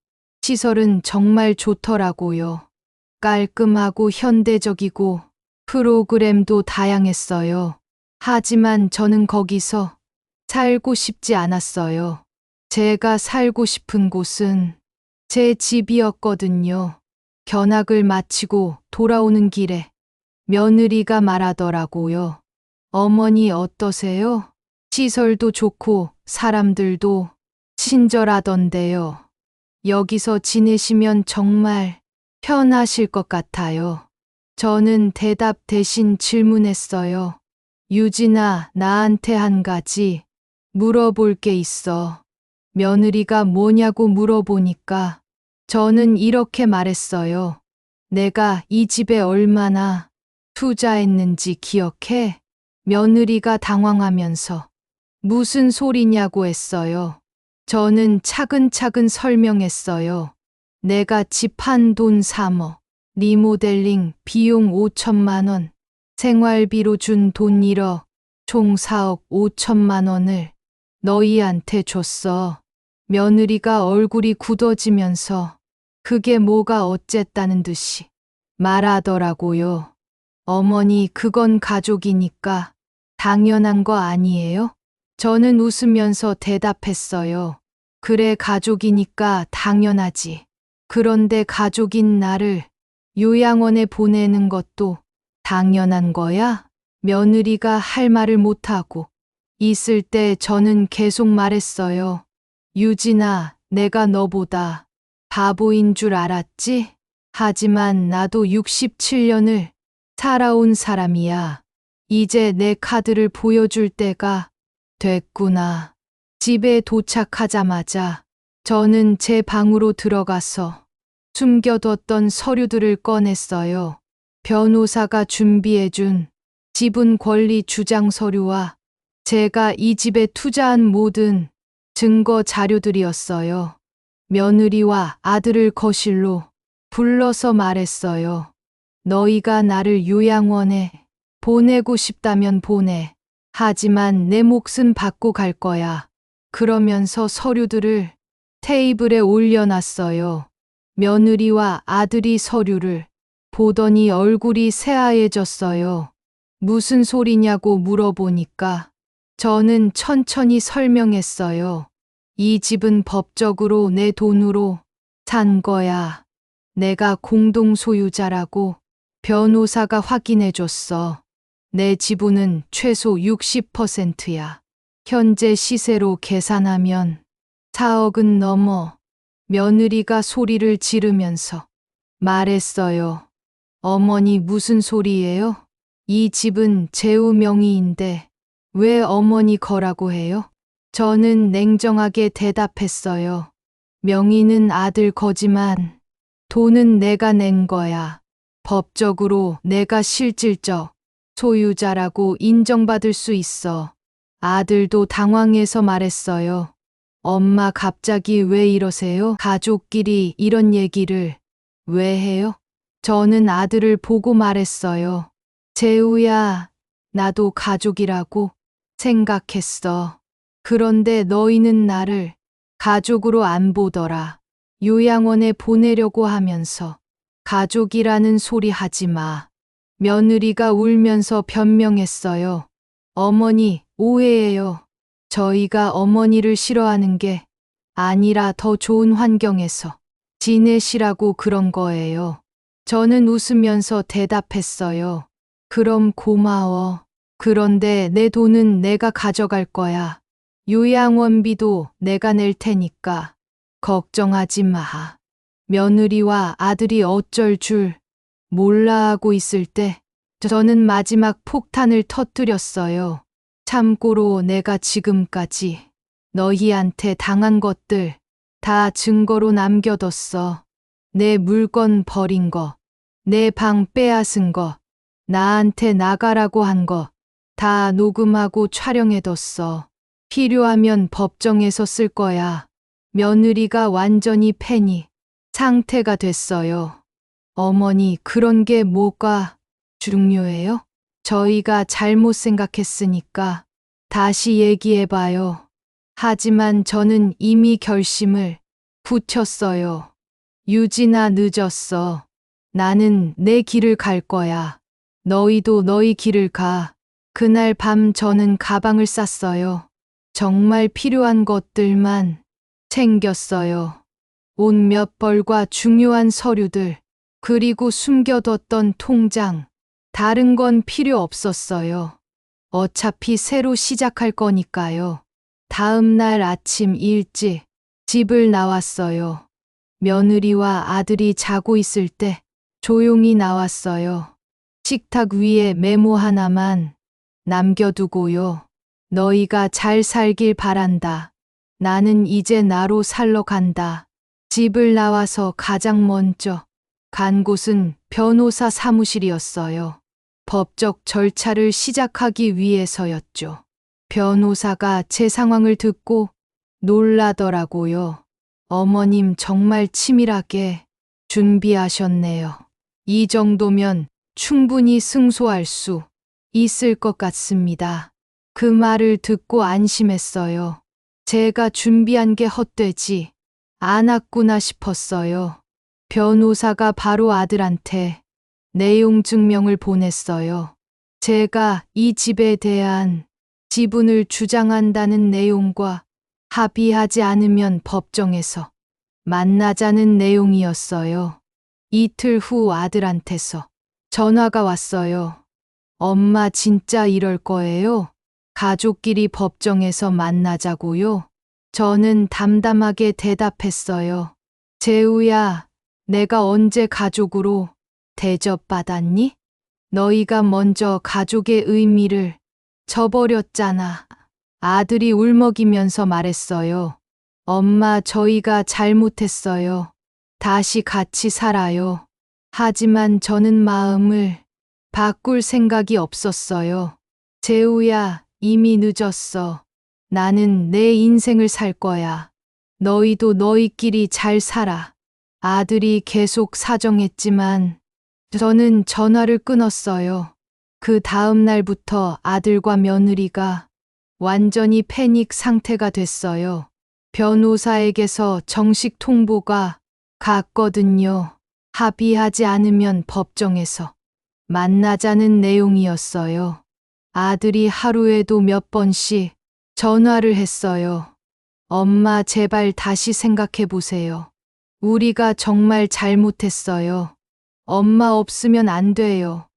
시설은 정말 좋더라고요. 깔끔하고 현대적이고 프로그램도 다양했어요. 하지만 저는 거기서 살고 싶지 않았어요. 제가 살고 싶은 곳은 제 집이었거든요. 견학을 마치고 돌아오는 길에 며느리가 말하더라고요. 어머니 어떠세요? 시설도 좋고 사람들도 친절하던데요. 여기서 지내시면 정말 편하실 것 같아요. 저는 대답 대신 질문했어요. 유진아, 나한테 한 가지 물어볼 게 있어. 며느리가 뭐냐고 물어보니까 저는 이렇게 말했어요. 내가 이 집에 얼마나 투자했는지 기억해? 며느리가 당황하면서 무슨 소리냐고 했어요. 저는 차근차근 설명했어요. 내가 집 한 돈 3억, 리모델링 비용 5천만 원, 생활비로 준 돈 1억, 총 4억 5천만 원을 너희한테 줬어. 며느리가 얼굴이 굳어지면서 그게 뭐가 어쨌다는 듯이 말하더라고요. 어머니, 그건 가족이니까 당연한 거 아니에요? 저는 웃으면서 대답했어요. 그래, 가족이니까 당연하지. 그런데 가족인 나를 요양원에 보내는 것도 당연한 거야? 며느리가 할 말을 못하고 있을 때 저는 계속 말했어요. 유진아, 내가 너보다 바보인 줄 알았지? 하지만 나도 67년을 살아온 사람이야. 이제 내 카드를 보여줄 때가 됐구나. 집에 도착하자마자 저는 제 방으로 들어가서 숨겨뒀던 서류들을 꺼냈어요. 변호사가 준비해준 지분 권리 주장 서류와 제가 이 집에 투자한 모든 증거 자료들이었어요. 며느리와 아들을 거실로 불러서 말했어요. 너희가 나를 요양원에 보내고 싶다면 보내. 하지만 내 몫은 받고 갈 거야. 그러면서 서류들을 테이블에 올려놨어요. 며느리와 아들이 서류를 보더니 얼굴이 새하얘졌어요. 무슨 소리냐고 물어보니까 저는 천천히 설명했어요. 이 집은 법적으로 내 돈으로 산 거야. 내가 공동 소유자라고 변호사가 확인해줬어. 내 지분은 최소 60%야. 현재 시세로 계산하면 4억은 넘어. 며느리가 소리를 지르면서 말했어요. 어머니, 무슨 소리예요? 이 집은 재우 명의인데 왜 어머니 거라고 해요? 저는 냉정하게 대답했어요. 명의는 아들 거지만 돈은 내가 낸 거야. 법적으로 내가 실질적 소유자라고 인정받을 수 있어. 아들도 당황해서 말했어요. 엄마, 갑자기 왜 이러세요? 가족끼리 이런 얘기를 왜 해요? 저는 아들을 보고 말했어요. 재우야, 나도 가족이라고 생각했어. 그런데 너희는 나를 가족으로 안 보더라. 요양원에 보내려고 하면서 가족이라는 소리 하지 마. 며느리가 울면서 변명했어요. 어머니, 오해예요. 저희가 어머니를 싫어하는 게 아니라 더 좋은 환경에서 지내시라고 그런 거예요. 저는 웃으면서 대답했어요. 그럼 고마워. 그런데 내 돈은 내가 가져갈 거야. 요양원비도 내가 낼 테니까 걱정하지 마. 며느리와 아들이 어쩔 줄 몰라 하고 있을 때 저는 마지막 폭탄을 터뜨렸어요. 참고로 내가 지금까지 너희한테 당한 것들 다 증거로 남겨뒀어. 내 물건 버린 거, 내 방 빼앗은 거, 나한테 나가라고 한 거 다 녹음하고 촬영해뒀어. 필요하면 법정에서 쓸 거야. 며느리가 완전히 패닉 상태가 됐어요. 어머니, 그런 게 뭐가 중요해요? 저희가 잘못 생각했으니까 다시 얘기해봐요. 하지만 저는 이미 결심을 굳혔어요. 유진아, 늦었어. 나는 내 길을 갈 거야. 너희도 너희 길을 가. 그날 밤 저는 가방을 쌌어요. 정말 필요한 것들만 챙겼어요. 옷 몇 벌과 중요한 서류들, 그리고 숨겨뒀던 통장. 다른 건 필요 없었어요. 어차피 새로 시작할 거니까요. 다음 날 아침 일찍 집을 나왔어요. 며느리와 아들이 자고 있을 때 조용히 나왔어요. 식탁 위에 메모 하나만 남겨두고요. 너희가 잘 살길 바란다. 나는 이제 나로 살러 간다. 집을 나와서 가장 먼저 간 곳은 변호사 사무실이었어요. 법적 절차를 시작하기 위해서였죠. 변호사가 제 상황을 듣고 놀라더라고요. 어머님 정말 치밀하게 준비하셨네요. 이 정도면 충분히 승소할 수 있을 것 같습니다. 그 말을 듣고 안심했어요. 제가 준비한 게 헛되지 않았구나 싶었어요. 변호사가 바로 아들한테 내용 증명을 보냈어요. 제가 이 집에 대한 지분을 주장한다는 내용과 합의하지 않으면 법정에서 만나자는 내용이었어요. 이틀 후 아들한테서 전화가 왔어요. 엄마 진짜 이럴 거예요? 가족끼리 법정에서 만나자고요? 저는 담담하게 대답했어요. 재우야, 내가 언제 가족으로 대접받았니? 너희가 먼저 가족의 의미를 저버렸잖아. 아들이 울먹이면서 말했어요. 엄마, 저희가 잘못했어요. 다시 같이 살아요. 하지만 저는 마음을 바꿀 생각이 없었어요. 재우야, 이미 늦었어. 나는 내 인생을 살 거야. 너희도 너희끼리 잘 살아. 아들이 계속 사정했지만 저는 전화를 끊었어요. 그 다음 날부터 아들과 며느리가 완전히 패닉 상태가 됐어요. 변호사에게서 정식 통보가 갔거든요. 합의하지 않으면 법정에서 만나자는 내용이었어요. 아들이 하루에도 몇 번씩 전화를 했어요. 엄마, 제발 다시 생각해 보세요. 우리가 정말 잘못했어요. 엄마 없으면 안 돼요.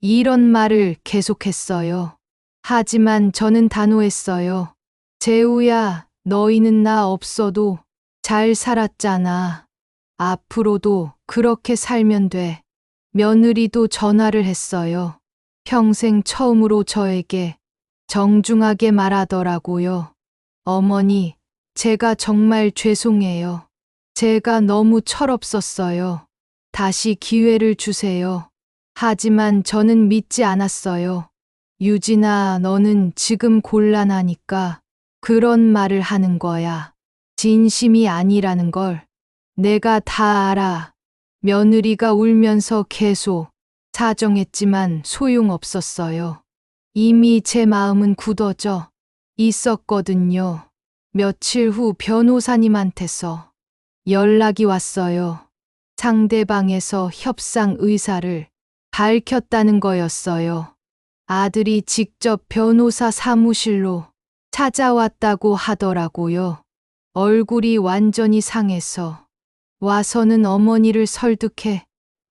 이런 말을 계속했어요. 하지만 저는 단호했어요. 재우야, 너희는 나 없어도 잘 살았잖아. 앞으로도 그렇게 살면 돼. 며느리도 전화를 했어요. 평생 처음으로 저에게 정중하게 말하더라고요. 어머니, 제가 정말 죄송해요. 제가 너무 철없었어요. 다시 기회를 주세요. 하지만 저는 믿지 않았어요. 유진아, 너는 지금 곤란하니까 그런 말을 하는 거야. 진심이 아니라는 걸 내가 다 알아. 며느리가 울면서 계속 사정했지만 소용없었어요. 이미 제 마음은 굳어져 있었거든요. 며칠 후 변호사님한테서 연락이 왔어요. 상대방에서 협상 의사를 밝혔다는 거였어요. 아들이 직접 변호사 사무실로 찾아왔다고 하더라고요. 얼굴이 완전히 상해서 와서는 어머니를 설득해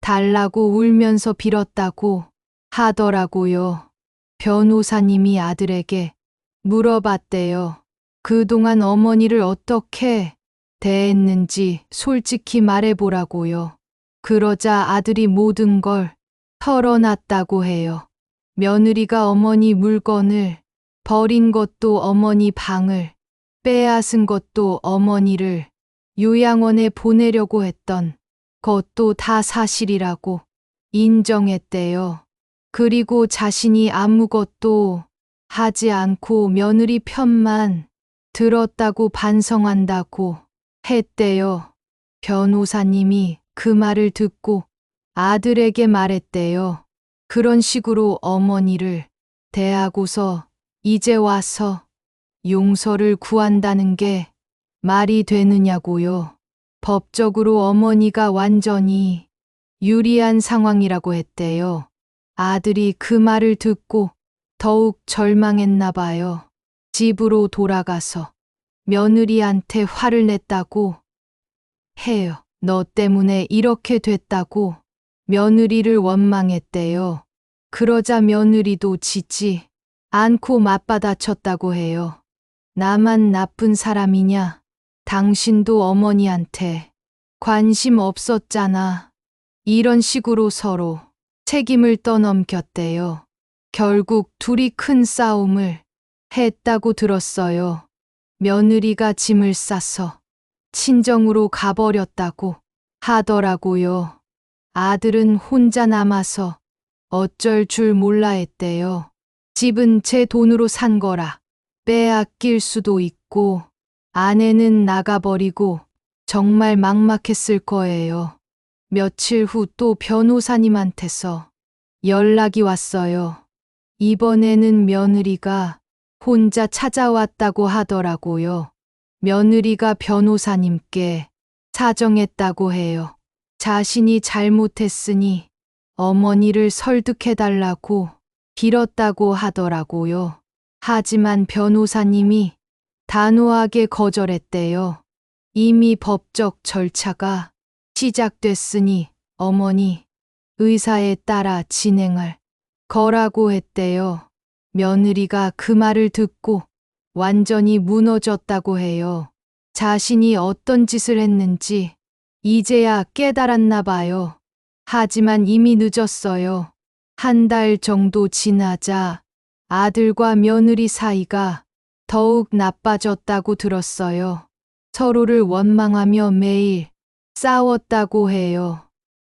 달라고 울면서 빌었다고 하더라고요. 변호사님이 아들에게 물어봤대요. 그동안 어머니를 어떻게 대했는지 솔직히 말해보라고요. 그러자 아들이 모든 걸 털어놨다고 해요. 며느리가 어머니 물건을 버린 것도, 어머니 방을 빼앗은 것도, 어머니를 요양원에 보내려고 했던 것도 다 사실이라고 인정했대요. 그리고 자신이 아무것도 하지 않고 며느리 편만 들었다고 반성한다고 했대요. 변호사님이 그 말을 듣고 아들에게 말했대요. 그런 식으로 어머니를 대하고서 이제 와서 용서를 구한다는 게 말이 되느냐고요. 법적으로 어머니가 완전히 유리한 상황이라고 했대요. 아들이 그 말을 듣고 더욱 절망했나 봐요. 집으로 돌아가서 며느리한테 화를 냈다고 해요. 너 때문에 이렇게 됐다고 며느리를 원망했대요. 그러자 며느리도 지지 않고 맞받아쳤다고 해요. 나만 나쁜 사람이냐? 당신도 어머니한테 관심 없었잖아. 이런 식으로 서로 책임을 떠넘겼대요. 결국 둘이 큰 싸움을 했다고 들었어요. 며느리가 짐을 싸서 친정으로 가버렸다고 하더라고요. 아들은 혼자 남아서 어쩔 줄 몰라 했대요. 집은 제 돈으로 산 거라 빼앗길 수도 있고 아내는 나가버리고 정말 막막했을 거예요. 며칠 후 또 변호사님한테서 연락이 왔어요. 이번에는 며느리가 혼자 찾아왔다고 하더라고요. 며느리가 변호사님께 사정했다고 해요. 자신이 잘못했으니 어머니를 설득해달라고 빌었다고 하더라고요. 하지만 변호사님이 단호하게 거절했대요. 이미 법적 절차가 시작됐으니 어머니 의사에 따라 진행할 거라고 했대요. 며느리가 그 말을 듣고 완전히 무너졌다고 해요. 자신이 어떤 짓을 했는지 이제야 깨달았나 봐요. 하지만 이미 늦었어요. 한 달 정도 지나자 아들과 며느리 사이가 더욱 나빠졌다고 들었어요. 서로를 원망하며 매일 싸웠다고 해요.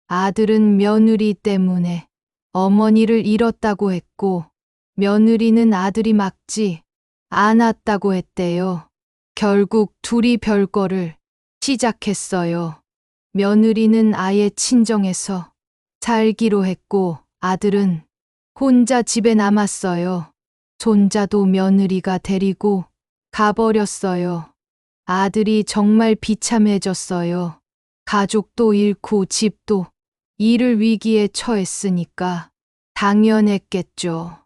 아들은 며느리 때문에 어머니를 잃었다고 했고, 며느리는 아들이 막지 않았다고 했대요. 결국 둘이 별거를 시작했어요. 며느리는 아예 친정에서 살기로 했고, 아들은 혼자 집에 남았어요. 손자도 며느리가 데리고 가버렸어요. 아들이 정말 비참해졌어요. 가족도 잃고 집도 잃을 위기에 처했으니까 당연했겠죠.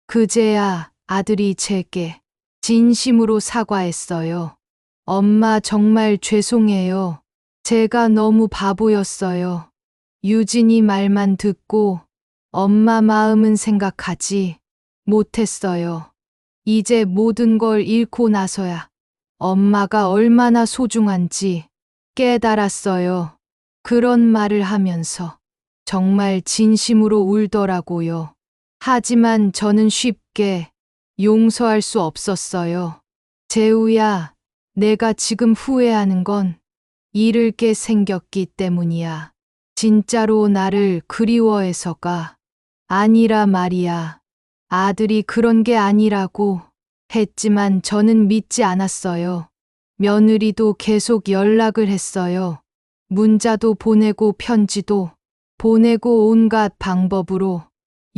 그제야 아들이 제게 진심으로 사과했어요. 엄마 정말 죄송해요. 제가 너무 바보였어요. 유진이 말만 듣고 엄마 마음은 생각하지 못했어요. 이제 모든 걸 잃고 나서야 엄마가 얼마나 소중한지 깨달았어요. 그런 말을 하면서 정말 진심으로 울더라고요. 하지만 저는 쉽게 용서할 수 없었어요. 재우야, 내가 지금 후회하는 건 잃을 게 생겼기 때문이야. 진짜로 나를 그리워해서가 아니라 말이야. 아들이 그런 게 아니라고 했지만 저는 믿지 않았어요. 며느리도 계속 연락을 했어요. 문자도 보내고 편지도 보내고 온갖 방법으로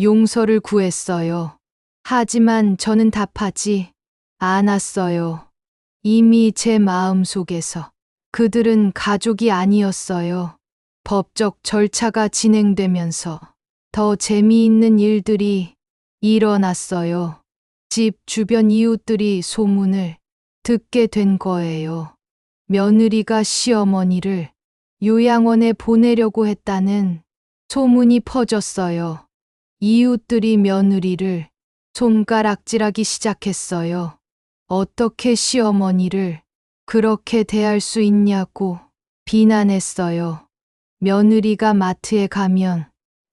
용서를 구했어요. 하지만 저는 답하지 않았어요. 이미 제 마음속에서 그들은 가족이 아니었어요. 법적 절차가 진행되면서 더 재미있는 일들이 일어났어요. 집 주변 이웃들이 소문을 듣게 된 거예요. 며느리가 시어머니를 요양원에 보내려고 했다는 소문이 퍼졌어요. 이웃들이 며느리를 손가락질하기 시작했어요. 어떻게 시어머니를 그렇게 대할 수 있냐고 비난했어요. 며느리가 마트에 가면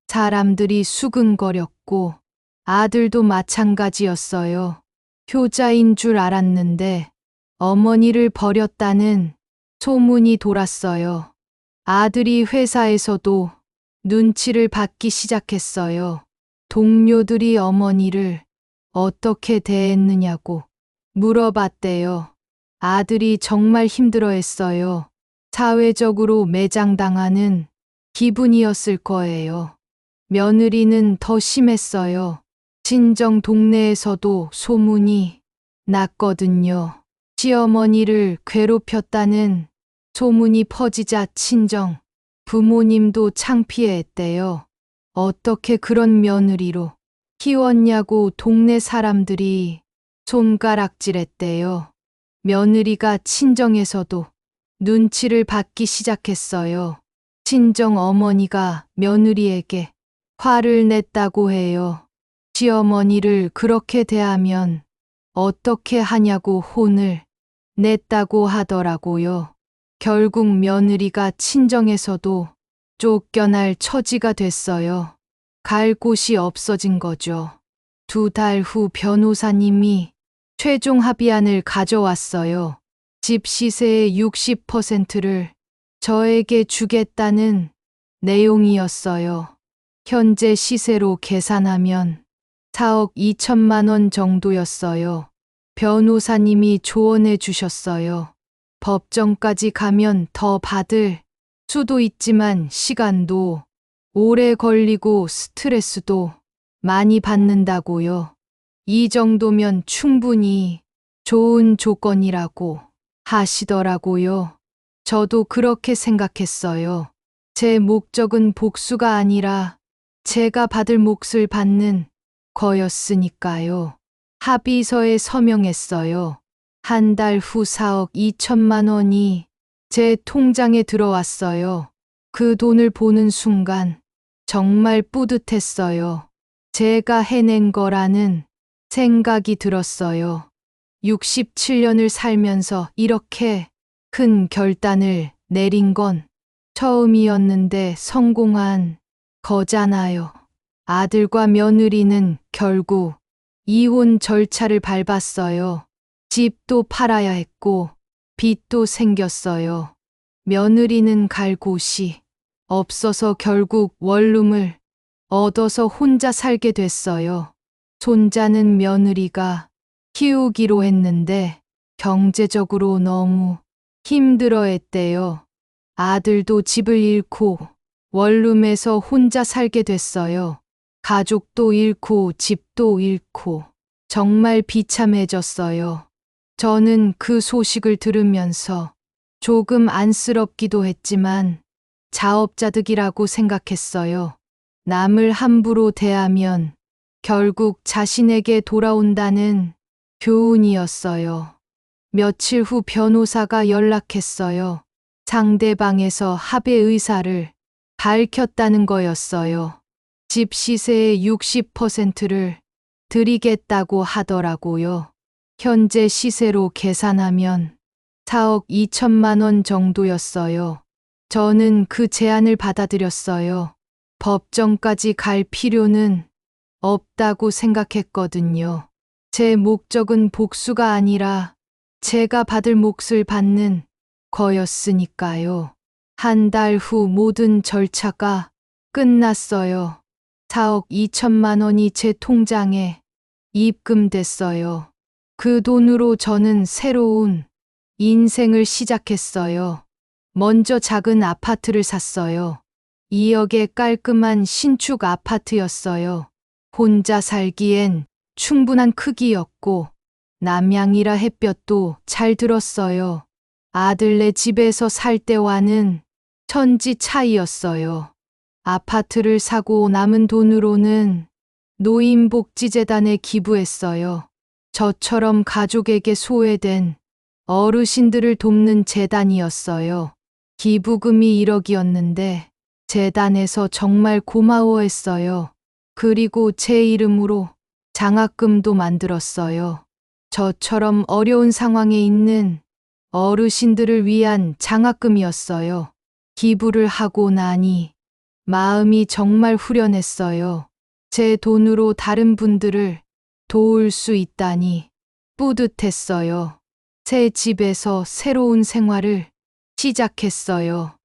사람들이 수근거렸고 아들도 마찬가지였어요. 효자인 줄 알았는데 어머니를 버렸다는 소문이 돌았어요. 아들이 회사에서도 눈치를 받기 시작했어요. 동료들이 어머니를 어떻게 대했느냐고 물어봤대요. 아들이 정말 힘들어했어요. 사회적으로 매장당하는 기분이었을 거예요. 며느리는 더 심했어요. 친정 동네에서도 소문이 났거든요. 시어머니를 괴롭혔다는 소문이 퍼지자 친정 부모님도 창피했대요. 어떻게 그런 며느리로 키웠냐고 동네 사람들이 손가락질했대요. 며느리가 친정에서도 눈치를 받기 시작했어요. 친정 어머니가 며느리에게 화를 냈다고 해요. 시어머니를 그렇게 대하면 어떻게 하냐고 혼을 냈다고 하더라고요. 결국 며느리가 친정에서도 쫓겨날 처지가 됐어요. 갈 곳이 없어진 거죠. 2달 후 변호사님이 최종 합의안을 가져왔어요. 집 시세의 60%를 저에게 주겠다는 내용이었어요. 현재 시세로 계산하면 4억 2천만 원 정도였어요. 변호사님이 조언해 주셨어요. 법정까지 가면 더 받을 수도 있지만 시간도 오래 걸리고 스트레스도 많이 받는다고요. 이 정도면 충분히 좋은 조건이라고 하시더라고요. 저도 그렇게 생각했어요. 제 목적은 복수가 아니라 제가 받을 몫을 받는 거였으니까요. 합의서에 서명했어요. 한 달 후 4억 2천만 원이 제 통장에 들어왔어요. 그 돈을 보는 순간 정말 뿌듯했어요. 제가 해낸 거라는 생각이 들었어요. 67년을 살면서 이렇게 큰 결단을 내린 건 처음이었는데 성공한 거잖아요. 아들과 며느리는 결국 이혼 절차를 밟았어요. 집도 팔아야 했고 빚도 생겼어요. 며느리는 갈 곳이 없어서 결국 원룸을 얻어서 혼자 살게 됐어요. 손자는 며느리가 키우기로 했는데 경제적으로 너무 힘들어했대요. 아들도 집을 잃고 원룸에서 혼자 살게 됐어요. 가족도 잃고 집도 잃고 정말 비참해졌어요. 저는 그 소식을 들으면서 조금 안쓰럽기도 했지만 자업자득이라고 생각했어요. 남을 함부로 대하면 결국 자신에게 돌아온다는 교훈이었어요. 며칠 후 변호사가 연락했어요. 상대방에서 합의 의사를 밝혔다는 거였어요. 집 시세의 60%를 드리겠다고 하더라고요. 현재 시세로 계산하면 4억 2천만 원 정도였어요. 저는 그 제안을 받아들였어요. 법정까지 갈 필요는 없다고 생각했거든요. 제 목적은 복수가 아니라 제가 받을 몫을 받는 거였으니까요. 한 달 후 모든 절차가 끝났어요. 4억 2천만 원이 제 통장에 입금됐어요. 그 돈으로 저는 새로운 인생을 시작했어요. 먼저 작은 아파트를 샀어요. 2억의 깔끔한 신축 아파트였어요. 혼자 살기엔 충분한 크기였고 남양이라 햇볕도 잘 들었어요. 아들네 집에서 살 때와는 천지 차이였어요. 아파트를 사고 남은 돈으로는 노인복지재단에 기부했어요. 저처럼 가족에게 소외된 어르신들을 돕는 재단이었어요. 기부금이 1억이었는데 재단에서 정말 고마워했어요. 그리고 제 이름으로 장학금도 만들었어요. 저처럼 어려운 상황에 있는 어르신들을 위한 장학금이었어요. 기부를 하고 나니 마음이 정말 후련했어요. 제 돈으로 다른 분들을 도울 수 있다니 뿌듯했어요. 새 집에서 새로운 생활을 시작했어요.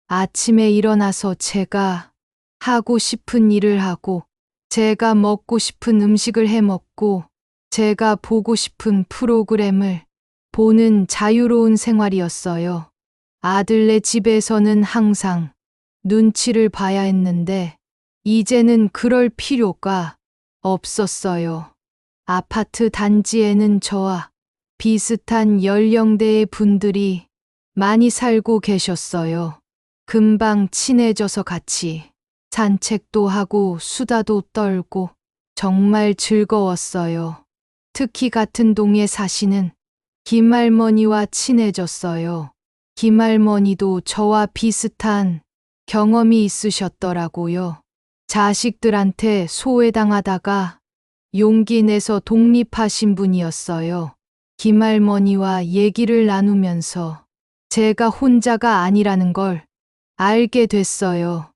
아침에 일어나서 제가 하고 싶은 일을 하고, 제가 먹고 싶은 음식을 해 먹고, 제가 보고 싶은 프로그램을 보는 자유로운 생활이었어요. 아들네 집에서는 항상 눈치를 봐야 했는데, 이제는 그럴 필요가 없었어요. 아파트 단지에는 저와 비슷한 연령대의 분들이 많이 살고 계셨어요. 금방 친해져서 같이 산책도 하고 수다도 떨고 정말 즐거웠어요. 특히 같은 동에 사시는 김할머니와 친해졌어요. 김할머니도 저와 비슷한 경험이 있으셨더라고요. 자식들한테 소외당하다가 용기 내서 독립하신 분이었어요. 김할머니와 얘기를 나누면서 제가 혼자가 아니라는 걸 알게 됐어요.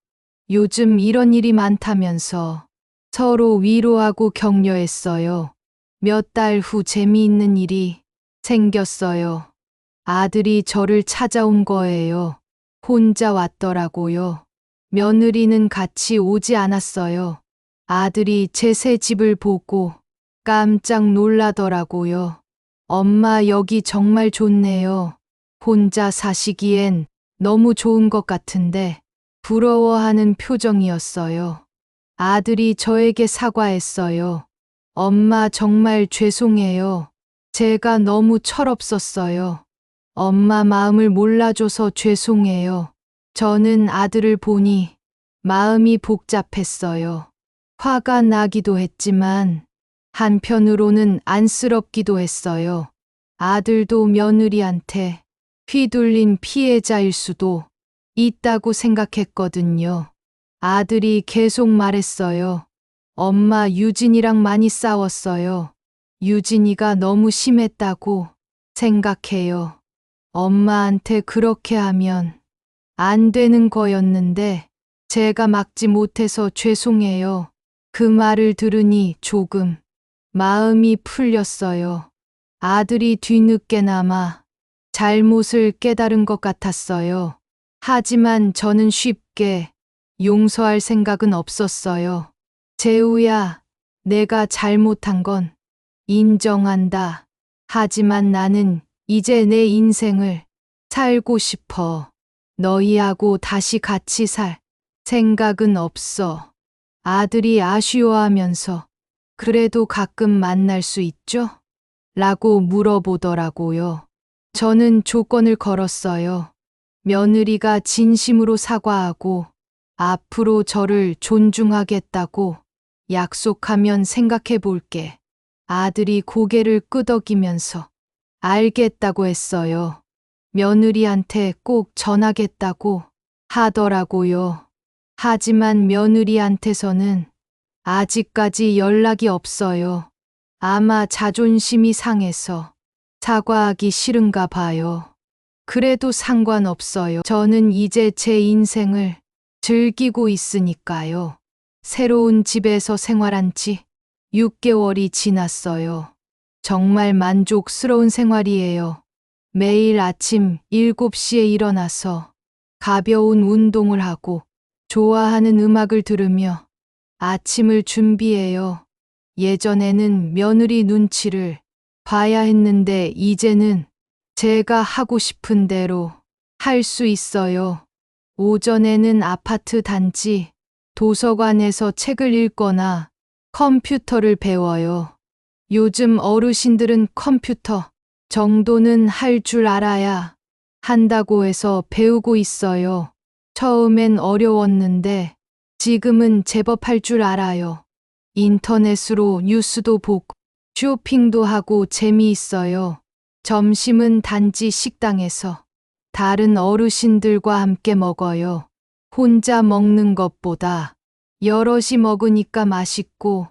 요즘 이런 일이 많다면서 서로 위로하고 격려했어요. 몇 달 후 재미있는 일이 생겼어요. 아들이 저를 찾아온 거예요. 혼자 왔더라고요. 며느리는 같이 오지 않았어요. 아들이 제 새 집을 보고 깜짝 놀라더라고요. 엄마, 여기 정말 좋네요. 혼자 사시기엔 너무 좋은 것 같은데 부러워하는 표정이었어요. 아들이 저에게 사과했어요. 엄마, 정말 죄송해요. 제가 너무 철없었어요. 엄마 마음을 몰라줘서 죄송해요. 저는 아들을 보니 마음이 복잡했어요. 화가 나기도 했지만 한편으로는 안쓰럽기도 했어요. 아들도 며느리한테 휘둘린 피해자일 수도 있다고 생각했거든요. 아들이 계속 말했어요. 엄마, 유진이랑 많이 싸웠어요. 유진이가 너무 심했다고 생각해요. 엄마한테 그렇게 하면 안 되는 거였는데 제가 막지 못해서 죄송해요. 그 말을 들으니 조금 마음이 풀렸어요. 아들이 뒤늦게나마 잘못을 깨달은 것 같았어요. 하지만 저는 쉽게 용서할 생각은 없었어요. 재우야, 내가 잘못한 건 인정한다. 하지만 나는 이제 내 인생을 살고 싶어. 너희하고 다시 같이 살 생각은 없어. 아들이 아쉬워하면서 그래도 가끔 만날 수 있죠? 라고 물어보더라고요. 저는 조건을 걸었어요. 며느리가 진심으로 사과하고 앞으로 저를 존중하겠다고 약속하면 생각해 볼게. 아들이 고개를 끄덕이면서 알겠다고 했어요. 며느리한테 꼭 전하겠다고 하더라고요. 하지만 며느리한테서는 아직까지 연락이 없어요. 아마 자존심이 상해서 사과하기 싫은가 봐요. 그래도 상관없어요. 저는 이제 제 인생을 즐기고 있으니까요. 새로운 집에서 생활한 지 6개월이 지났어요. 정말 만족스러운 생활이에요. 매일 아침 7시에 일어나서 가벼운 운동을 하고 좋아하는 음악을 들으며 아침을 준비해요. 예전에는 며느리 눈치를 봐야 했는데 이제는 제가 하고 싶은 대로 할 수 있어요. 오전에는 아파트 단지 도서관에서 책을 읽거나 컴퓨터를 배워요. 요즘 어르신들은 컴퓨터 정도는 할 줄 알아야 한다고 해서 배우고 있어요. 처음엔 어려웠는데 지금은 제법 할 줄 알아요. 인터넷으로 뉴스도 보고 쇼핑도 하고 재미있어요. 점심은 단지 식당에서 다른 어르신들과 함께 먹어요. 혼자 먹는 것보다 여럿이 먹으니까 맛있고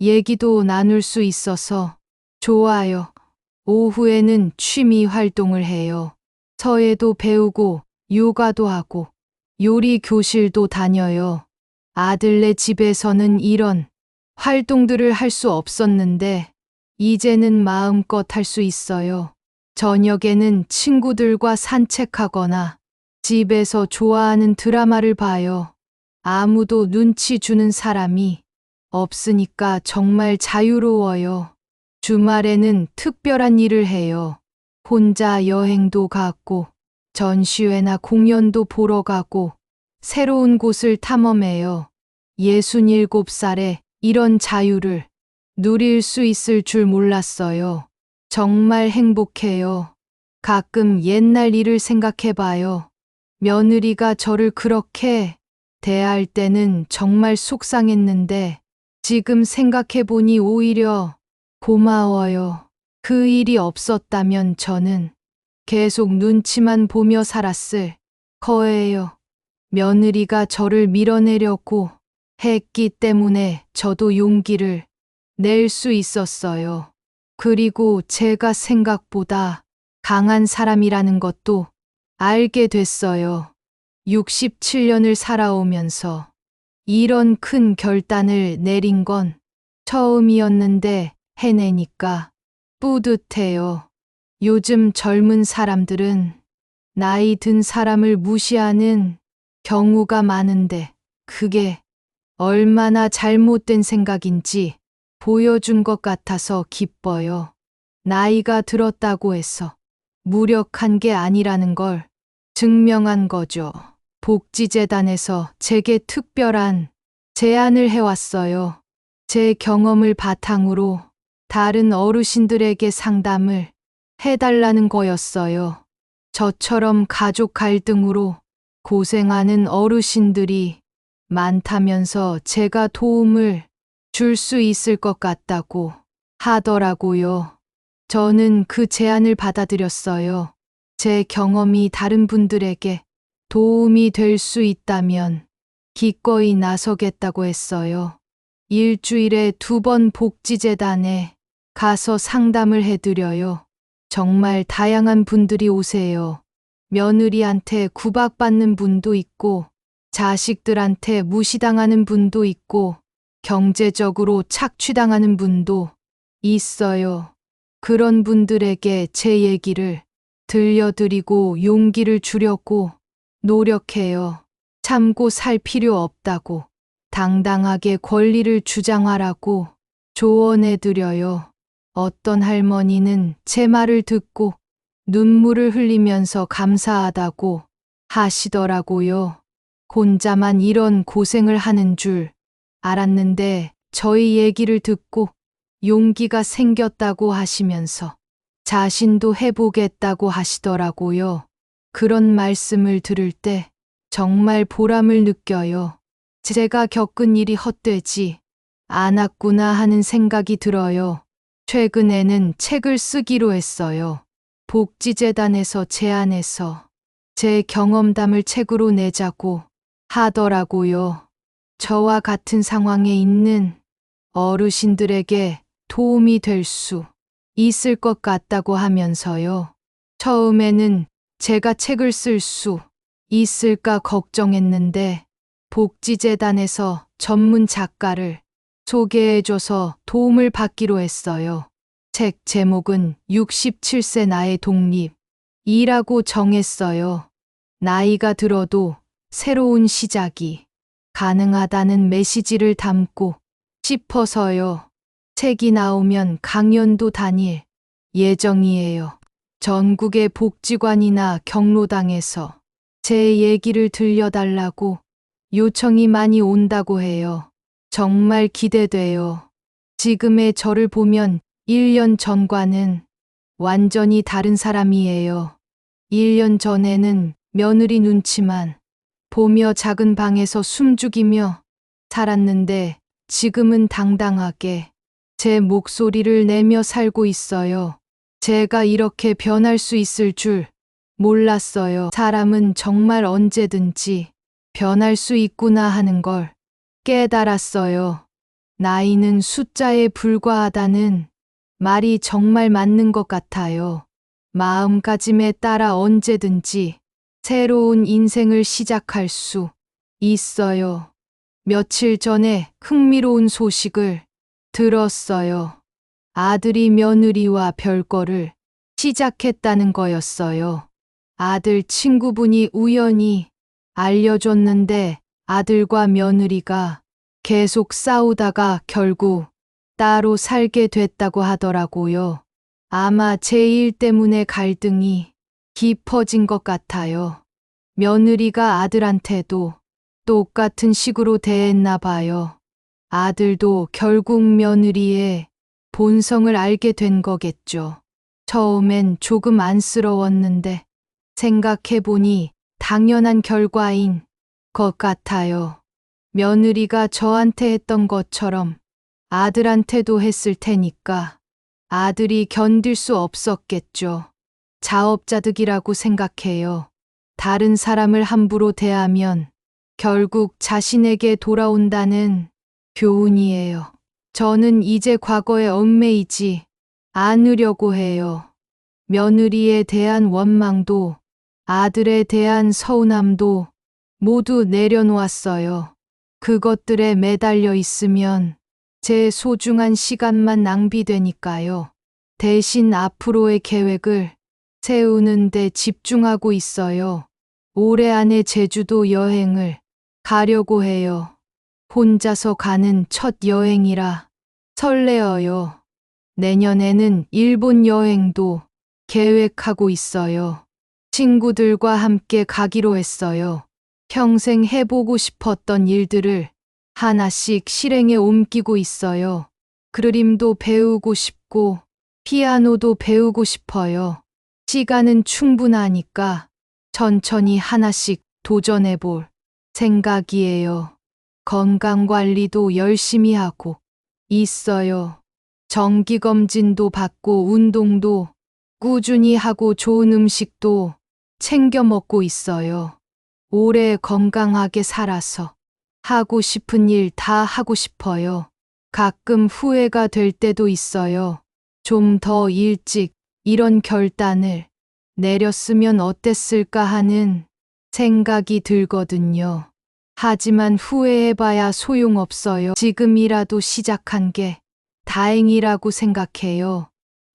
얘기도 나눌 수 있어서 좋아요. 오후에는 취미 활동을 해요. 서예도 배우고 요가도 하고 요리 교실도 다녀요. 아들네 집에서는 이런 활동들을 할 수 없었는데 이제는 마음껏 할 수 있어요. 저녁에는 친구들과 산책하거나 집에서 좋아하는 드라마를 봐요. 아무도 눈치 주는 사람이 없으니까 정말 자유로워요. 주말에는 특별한 일을 해요. 혼자 여행도 가고 전시회나 공연도 보러 가고 새로운 곳을 탐험해요. 67살에 이런 자유를 누릴 수 있을 줄 몰랐어요. 정말 행복해요. 가끔 옛날 일을 생각해 봐요. 며느리가 저를 그렇게 대할 때는 정말 속상했는데 지금 생각해 보니 오히려 고마워요. 그 일이 없었다면 저는 계속 눈치만 보며 살았을 거예요. 며느리가 저를 밀어내려고 했기 때문에 저도 용기를 낼 수 있었어요. 그리고 제가 생각보다 강한 사람이라는 것도 알게 됐어요. 67년을 살아오면서 이런 큰 결단을 내린 건 처음이었는데 해내니까 뿌듯해요. 요즘 젊은 사람들은 나이 든 사람을 무시하는 경우가 많은데 그게 얼마나 잘못된 생각인지 보여준 것 같아서 기뻐요. 나이가 들었다고 해서 무력한 게 아니라는 걸 증명한 거죠. 복지재단에서 제게 특별한 제안을 해왔어요. 제 경험을 바탕으로 다른 어르신들에게 상담을 해달라는 거였어요. 저처럼 가족 갈등으로 고생하는 어르신들이 많다면서 제가 도움을 줄 수 있을 것 같다고 하더라고요. 저는 그 제안을 받아들였어요. 제 경험이 다른 분들에게 도움이 될 수 있다면 기꺼이 나서겠다고 했어요. 일주일에 2번 복지재단에 가서 상담을 해드려요. 정말 다양한 분들이 오세요. 며느리한테 구박받는 분도 있고, 자식들한테 무시당하는 분도 있고, 경제적으로 착취당하는 분도 있어요. 그런 분들에게 제 얘기를 들려드리고 용기를 주려고 노력해요. 참고 살 필요 없다고, 당당하게 권리를 주장하라고 조언해드려요. 어떤 할머니는 제 말을 듣고 눈물을 흘리면서 감사하다고 하시더라고요. 혼자만 이런 고생을 하는 줄 알았는데 저희 얘기를 듣고 용기가 생겼다고 하시면서 자신도 해보겠다고 하시더라고요. 그런 말씀을 들을 때 정말 보람을 느껴요. 제가 겪은 일이 헛되지 않았구나 하는 생각이 들어요. 최근에는 책을 쓰기로 했어요. 복지재단에서 제안해서 제 경험담을 책으로 내자고 하더라고요. 저와 같은 상황에 있는 어르신들에게 도움이 될 수 있을 것 같다고 하면서요. 처음에는 제가 책을 쓸 수 있을까 걱정했는데 복지재단에서 전문 작가를 소개해줘서 도움을 받기로 했어요. 책 제목은 67세 나의 독립이라고 정했어요. 나이가 들어도 새로운 시작이 가능하다는 메시지를 담고 싶어서요. 책이 나오면 강연도 다닐 예정이에요. 전국의 복지관이나 경로당에서 제 얘기를 들려달라고 요청이 많이 온다고 해요. 정말 기대돼요. 지금의 저를 보면 1년 전과는 완전히 다른 사람이에요. 1년 전에는 며느리 눈치만 보며 작은 방에서 숨죽이며 살았는데 지금은 당당하게 제 목소리를 내며 살고 있어요. 제가 이렇게 변할 수 있을 줄 몰랐어요. 사람은 정말 언제든지 변할 수 있구나 하는 걸 깨달았어요. 나이는 숫자에 불과하다는 말이 정말 맞는 것 같아요. 마음가짐에 따라 언제든지 새로운 인생을 시작할 수 있어요. 며칠 전에 흥미로운 소식을 들었어요. 아들이 며느리와 별거를 시작했다는 거였어요. 아들 친구분이 우연히 알려줬는데 아들과 며느리가 계속 싸우다가 결국 따로 살게 됐다고 하더라고요. 아마 제 일 때문에 갈등이 깊어진 것 같아요. 며느리가 아들한테도 똑같은 식으로 대했나 봐요. 아들도 결국 며느리의 본성을 알게 된 거겠죠. 처음엔 조금 안쓰러웠는데 생각해보니 당연한 결과인 것 같아요. 며느리가 저한테 했던 것처럼 아들한테도 했을 테니까 아들이 견딜 수 없었겠죠. 자업자득이라고 생각해요. 다른 사람을 함부로 대하면 결국 자신에게 돌아온다는 교훈이에요. 저는 이제 과거에 얽매이지 않으려고 해요. 며느리에 대한 원망도 아들에 대한 서운함도 모두 내려놓았어요. 그것들에 매달려 있으면 제 소중한 시간만 낭비되니까요. 대신 앞으로의 계획을 세우는 데 집중하고 있어요. 올해 안에 제주도 여행을 가려고 해요. 혼자서 가는 첫 여행이라 설레어요. 내년에는 일본 여행도 계획하고 있어요. 친구들과 함께 가기로 했어요. 평생 해보고 싶었던 일들을 하나씩 실행에 옮기고 있어요. 그림도 배우고 싶고 피아노도 배우고 싶어요. 시간은 충분하니까 천천히 하나씩 도전해볼 생각이에요. 건강관리도 열심히 하고 있어요. 정기검진도 받고 운동도 꾸준히 하고 좋은 음식도 챙겨 먹고 있어요. 오래 건강하게 살아서 하고 싶은 일 다 하고 싶어요. 가끔 후회가 될 때도 있어요. 좀 더 일찍 이런 결단을 내렸으면 어땠을까 하는 생각이 들거든요. 하지만 후회해봐야 소용없어요. 지금이라도 시작한 게 다행이라고 생각해요.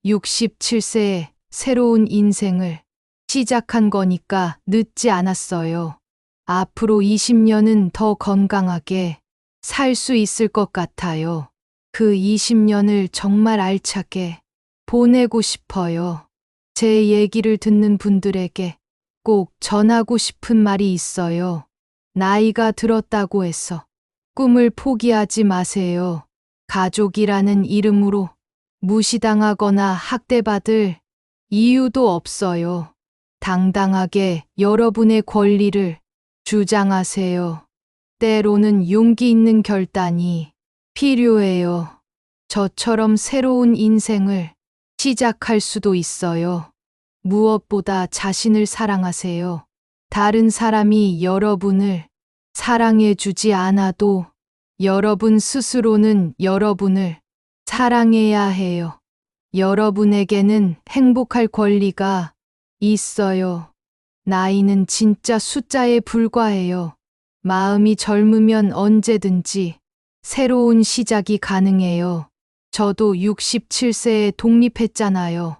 67세에 새로운 인생을 시작한 거니까 늦지 않았어요. 앞으로 20년은 더 건강하게 살 수 있을 것 같아요. 그 20년을 정말 알차게 보내고 싶어요. 제 얘기를 듣는 분들에게 꼭 전하고 싶은 말이 있어요. 나이가 들었다고 해서 꿈을 포기하지 마세요. 가족이라는 이름으로 무시당하거나 학대받을 이유도 없어요. 당당하게 여러분의 권리를 주장하세요. 때로는 용기 있는 결단이 필요해요. 저처럼 새로운 인생을 시작할 수도 있어요. 무엇보다 자신을 사랑하세요. 다른 사람이 여러분을 사랑해주지 않아도 여러분 스스로는 여러분을 사랑해야 해요. 여러분에게는 행복할 권리가 있어요. 나이는 진짜 숫자에 불과해요. 마음이 젊으면 언제든지 새로운 시작이 가능해요. 저도 67세에 독립했잖아요.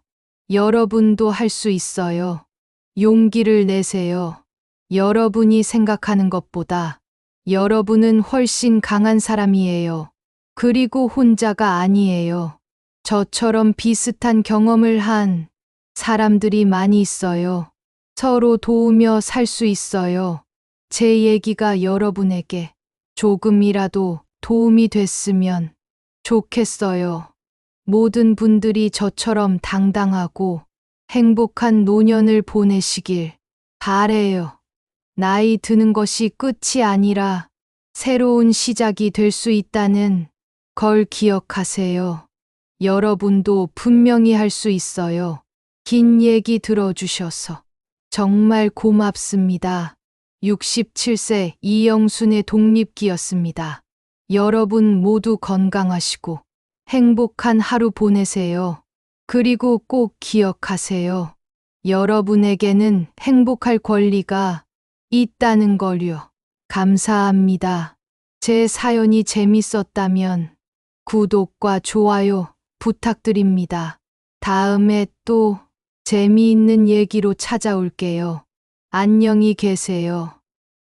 여러분도 할 수 있어요. 용기를 내세요. 여러분이 생각하는 것보다 여러분은 훨씬 강한 사람이에요. 그리고 혼자가 아니에요. 저처럼 비슷한 경험을 한 사람들이 많이 있어요. 서로 도우며 살 수 있어요. 제 얘기가 여러분에게 조금이라도 도움이 됐으면 좋겠어요. 모든 분들이 저처럼 당당하고 행복한 노년을 보내시길 바래요. 나이 드는 것이 끝이 아니라 새로운 시작이 될 수 있다는 걸 기억하세요. 여러분도 분명히 할 수 있어요. 긴 얘기 들어주셔서 정말 고맙습니다. 67세 이영순의 독립기였습니다. 여러분 모두 건강하시고 행복한 하루 보내세요. 그리고 꼭 기억하세요. 여러분에게는 행복할 권리가 있다는 걸요. 감사합니다. 제 사연이 재밌었다면 구독과 좋아요 부탁드립니다. 다음에 또 재미있는 얘기로 찾아올게요. 안녕히 계세요.